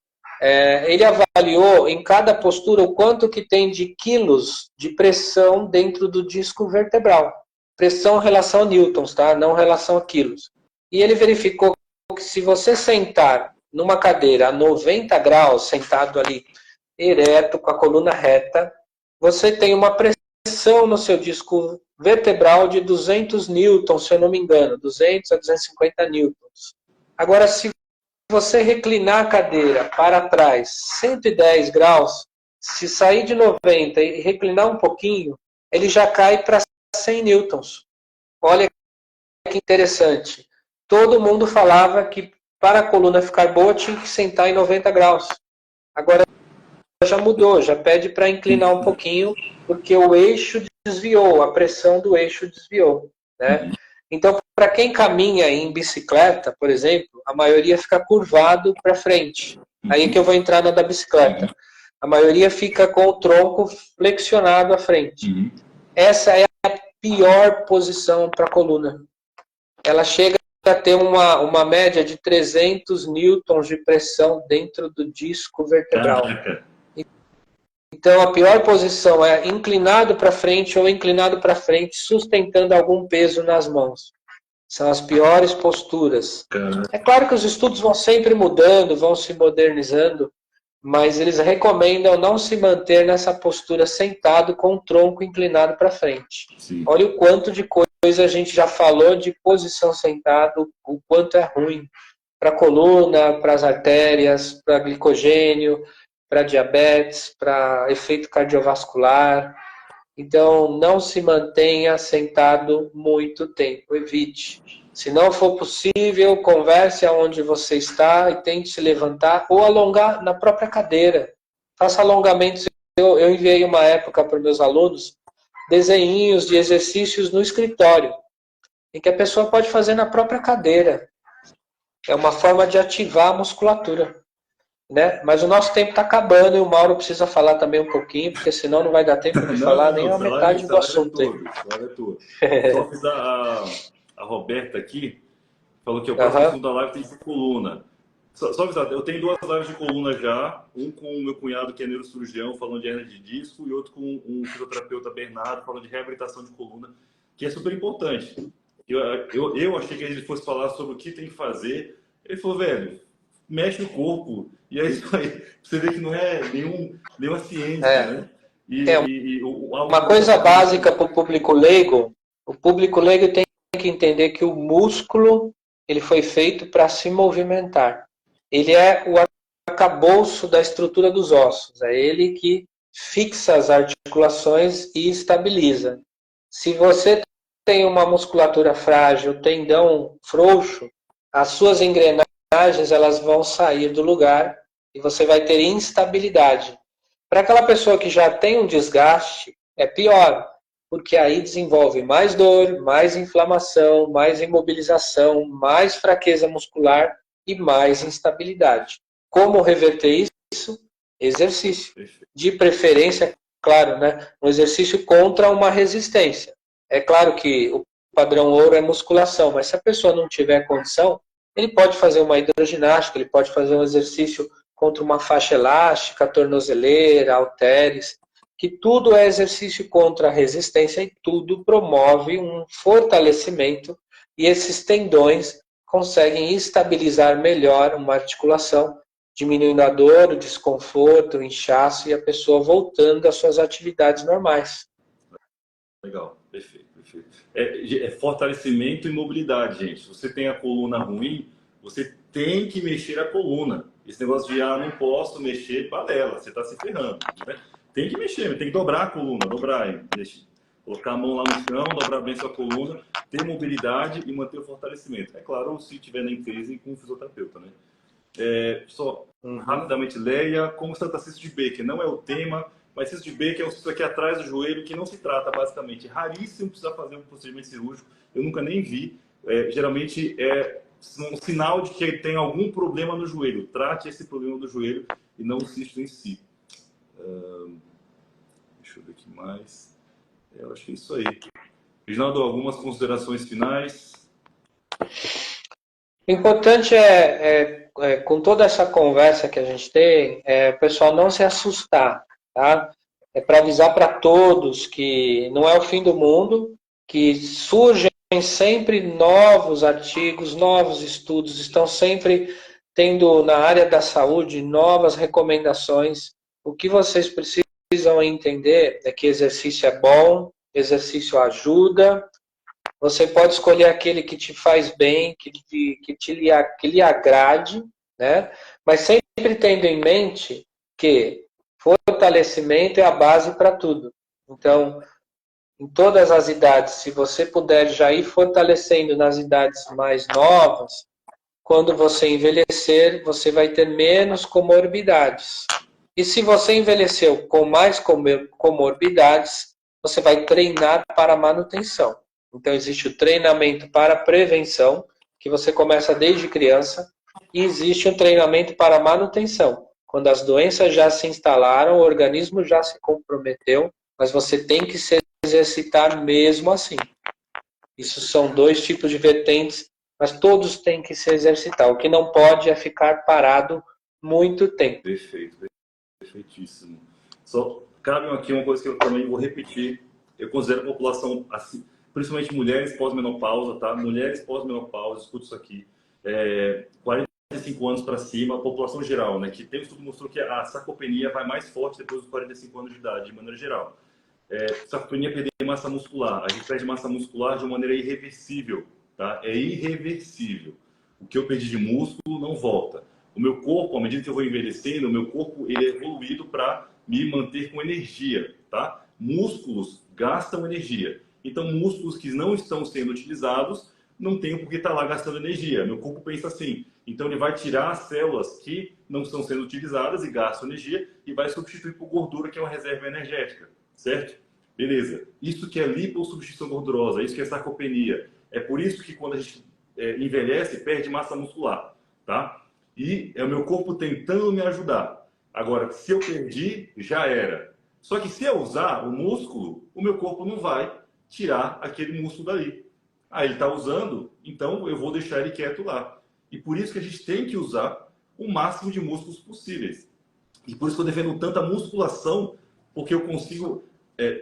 Ele avaliou em cada postura o quanto que tem de quilos de pressão dentro do disco vertebral. Pressão em relação a newtons, tá? Não em relação a quilos. E ele verificou que se você sentar numa cadeira a 90 graus, sentado ali ereto, com a coluna reta, você tem uma pressão no seu disco vertebral de 200 newtons, se eu não me engano, 200 a 250 newtons. Agora, se você reclinar a cadeira para trás 110 graus, se sair de 90 e reclinar um pouquinho, ele já cai para 100 newtons. Olha que interessante. Todo mundo falava que para a coluna ficar boa tinha que sentar em 90 graus. Agora já mudou, já pede para inclinar um pouquinho, porque o eixo desviou, a pressão do eixo desviou, né? Então, para quem caminha em bicicleta, por exemplo, a maioria fica curvado para frente. Aí que eu vou entrar na da bicicleta. A maioria fica com o tronco flexionado à frente. Essa é a pior posição para a coluna. Ela chega a ter uma média de 300 newtons de pressão dentro do disco vertebral. Então, a pior posição é inclinado para frente ou inclinado para frente, sustentando algum peso nas mãos. São as piores posturas. É claro que os estudos vão sempre mudando, vão se modernizando, mas eles recomendam não se manter nessa postura sentado com o tronco inclinado para frente. Sim. Olha o quanto de coisa a gente já falou de posição sentado, o quanto é ruim para a coluna, para as artérias, para glicogênio, para diabetes, para efeito cardiovascular. Então, não se mantenha sentado muito tempo, evite. Se não for possível, converse aonde você está e tente se levantar ou alongar na própria cadeira. Faça alongamentos. Eu enviei uma época para os meus alunos desenhinhos de exercícios no escritório, em que a pessoa pode fazer na própria cadeira. É uma forma de ativar a musculatura. Né? Mas o nosso tempo está acabando e o Mauro precisa falar também um pouquinho, porque senão não vai dar tempo de falar nem a metade do assunto. Só fiz a Roberta aqui, falou que o próximo assunto da live tem que ser coluna. Só avisar, eu tenho 2 lives de coluna já, um com o meu cunhado que é neurocirurgião, falando de hernia de disco, e outro com um fisioterapeuta Bernardo, falando de reabilitação de coluna, que é super importante. Eu achei que ele fosse falar sobre o que tem que fazer. Ele falou, velho, mexe no corpo. E é isso aí. Você vê que não é nenhuma ciência, né? Uma coisa básica para o público leigo tem que entender que o músculo ele foi feito para se movimentar. Ele é o arcabouço da estrutura dos ossos. É ele que fixa as articulações e estabiliza. Se você tem uma musculatura frágil, tendão frouxo, as suas engrenagens elas vão sair do lugar e você vai ter instabilidade. Para aquela pessoa que já tem um desgaste, é pior, porque aí desenvolve mais dor, mais inflamação, mais imobilização, mais fraqueza muscular e mais instabilidade. Como reverter isso? Exercício. De preferência, claro, né? Um exercício contra uma resistência. É claro que o padrão ouro é musculação, mas se a pessoa não tiver condição, ele pode fazer uma hidroginástica, ele pode fazer um exercício contra uma faixa elástica, tornozeleira, halteres, que tudo é exercício contra a resistência e tudo promove um fortalecimento e esses tendões conseguem estabilizar melhor uma articulação, diminuindo a dor, o desconforto, o inchaço e a pessoa voltando às suas atividades normais. Legal, perfeito. É fortalecimento e mobilidade, gente. Se você tem a coluna ruim, você tem que mexer a coluna. Esse negócio de, não posso mexer, balela, você está se ferrando. Né? Tem que mexer, tem que dobrar a coluna, colocar a mão lá no chão, dobrar bem sua coluna, ter mobilidade e manter o fortalecimento. É claro, se tiver na empresa com um fisioterapeuta, né? Rapidamente, Leia, como Santa Cisto de Baker, não é o tema, mas cisto de Baker é um cisto aqui atrás do joelho que não se trata, basicamente. É raríssimo precisar fazer um procedimento cirúrgico, eu nunca nem vi. Geralmente é um sinal de que tem algum problema no joelho. Trate esse problema do joelho e não o cisto em si. Deixa eu ver aqui mais. Eu acho que é isso aí. Reginaldo, algumas considerações finais? O importante com toda essa conversa que a gente tem, o pessoal não se assustar, tá? É para avisar para todos que não é o fim do mundo, que surgem sempre novos artigos, novos estudos, estão sempre tendo na área da saúde novas recomendações. O que vocês precisam entender é que exercício é bom, exercício ajuda. Você pode escolher aquele que te faz bem, que lhe agrade, né? Mas sempre tendo em mente que fortalecimento é a base para tudo. Então, em todas as idades, se você puder já ir fortalecendo nas idades mais novas, quando você envelhecer, você vai ter menos comorbidades. E se você envelheceu com mais comorbidades, você vai treinar para manutenção. Então, existe o treinamento para prevenção, que você começa desde criança, e existe o treinamento para manutenção, quando as doenças já se instalaram, o organismo já se comprometeu, mas você tem que se exercitar mesmo assim. Isso são 2 tipos de vertentes, mas todos têm que se exercitar. O que não pode é ficar parado muito tempo. Perfeito, perfeitíssimo. Só cabe aqui uma coisa que eu também vou repetir. Eu considero a população, assim, principalmente mulheres pós-menopausa, tá? Mulheres pós-menopausa, escuta isso aqui. 45 anos para cima, a população geral, né? Que tem um estudo que mostrou que a sarcopenia vai mais forte depois dos 45 anos de idade, de maneira geral. Sarcopenia é perder massa muscular. A gente perde massa muscular de uma maneira irreversível, tá? É irreversível. O que eu perdi de músculo não volta. O meu corpo, à medida que eu vou envelhecendo, o meu corpo ele é evoluído para me manter com energia, tá? Músculos gastam energia. Então, músculos que não estão sendo utilizados, não tem por que estar lá gastando energia. Meu corpo pensa assim. Então, ele vai tirar as células que não estão sendo utilizadas e gastam energia e vai substituir por gordura, que é uma reserva energética, certo? Beleza. Isso que é lipossubstituição gordurosa, isso que é sarcopenia. É por isso que quando a gente envelhece, perde massa muscular, tá? E é o meu corpo tentando me ajudar. Agora, se eu perdi, já era. Só que se eu usar o músculo, o meu corpo não vai tirar aquele músculo dali. Ah, ele está usando, então eu vou deixar ele quieto lá. E por isso que a gente tem que usar o máximo de músculos possíveis. E por isso que eu defendo tanta musculação, porque eu consigo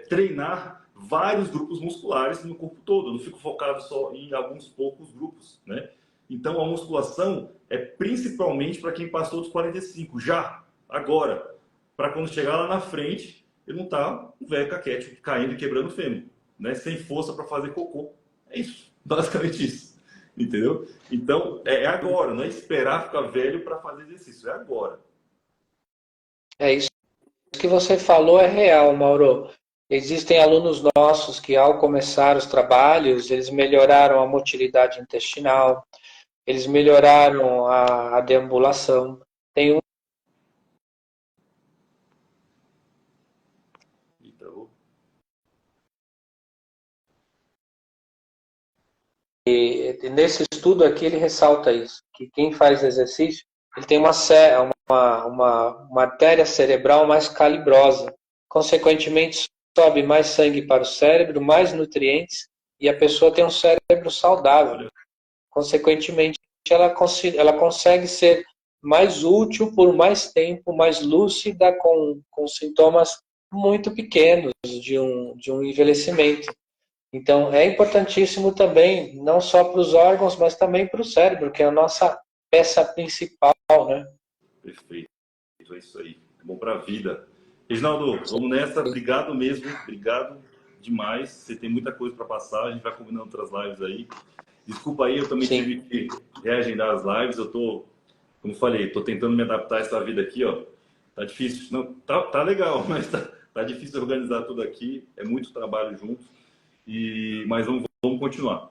treinar vários grupos musculares no corpo todo. Eu não fico focado só em alguns poucos grupos, né? Então, a musculação é principalmente para quem passou dos 45, já, agora. Para quando chegar lá na frente, ele não está um velho caquete caindo e quebrando o fêmur, né? Sem força para fazer cocô. É isso, basicamente isso. Entendeu? Então, é agora, não é esperar ficar velho para fazer exercício, é agora. É isso que você falou é real, Mauro. Existem alunos nossos que, ao começar os trabalhos, eles melhoraram a motilidade intestinal, eles melhoraram a deambulação. Tem um Então, e nesse estudo aqui ele ressalta isso, que quem faz exercício, ele tem uma artéria cerebral mais calibrosa. Consequentemente, sobe mais sangue para o cérebro, mais nutrientes, e a pessoa tem um cérebro saudável. Consequentemente, ela consegue ser mais útil por mais tempo, mais lúcida, com sintomas muito pequenos de um envelhecimento. Então, é importantíssimo também, não só para os órgãos, mas também para o cérebro, que é a nossa peça principal, né? perfeito. É isso aí. É bom para a vida. Reginaldo, vamos nessa. Obrigado mesmo. Obrigado demais. Você tem muita coisa para passar. A gente vai combinando outras lives aí. Desculpa aí, eu também Sim. tive que reagendar as lives. Eu tô, como falei, tô tentando me adaptar a essa vida aqui, ó. Tá difícil. Não, tá legal, mas tá difícil organizar tudo aqui. É muito trabalho junto. Mas vamos continuar.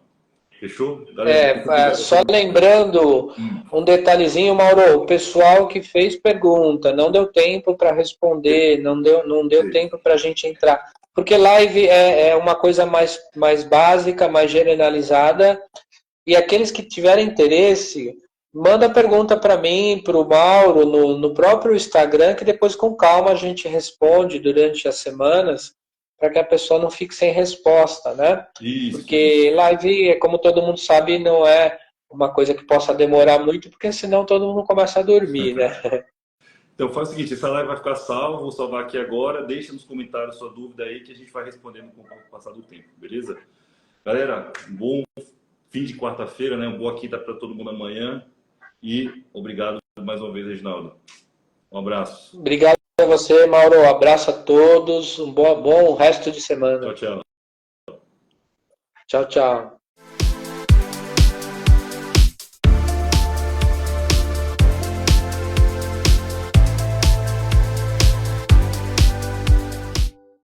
Fechou? Galera, Só lembrando um detalhezinho, Mauro, o pessoal que fez pergunta, não deu tempo para responder, não deu tempo para a gente entrar. Porque live é uma coisa mais básica, mais generalizada, e aqueles que tiverem interesse, manda pergunta para mim, para o Mauro, no próprio Instagram, que depois com calma a gente responde durante as semanas, para que a pessoa não fique sem resposta, né? isso. Porque live, como todo mundo sabe, não é uma coisa que possa demorar muito, porque senão todo mundo começa a dormir, né? Então faz o seguinte, essa live vai ficar salva, vou salvar aqui agora, deixa nos comentários sua dúvida aí que a gente vai respondendo com o passar do tempo, beleza? Galera, um bom fim de quarta-feira, né? Uma boa quinta para todo mundo amanhã e obrigado mais uma vez, Reginaldo. Um abraço. Obrigado a você, Mauro. Um abraço a todos. Um bom resto de semana. Tchau, tchau. Tchau, tchau.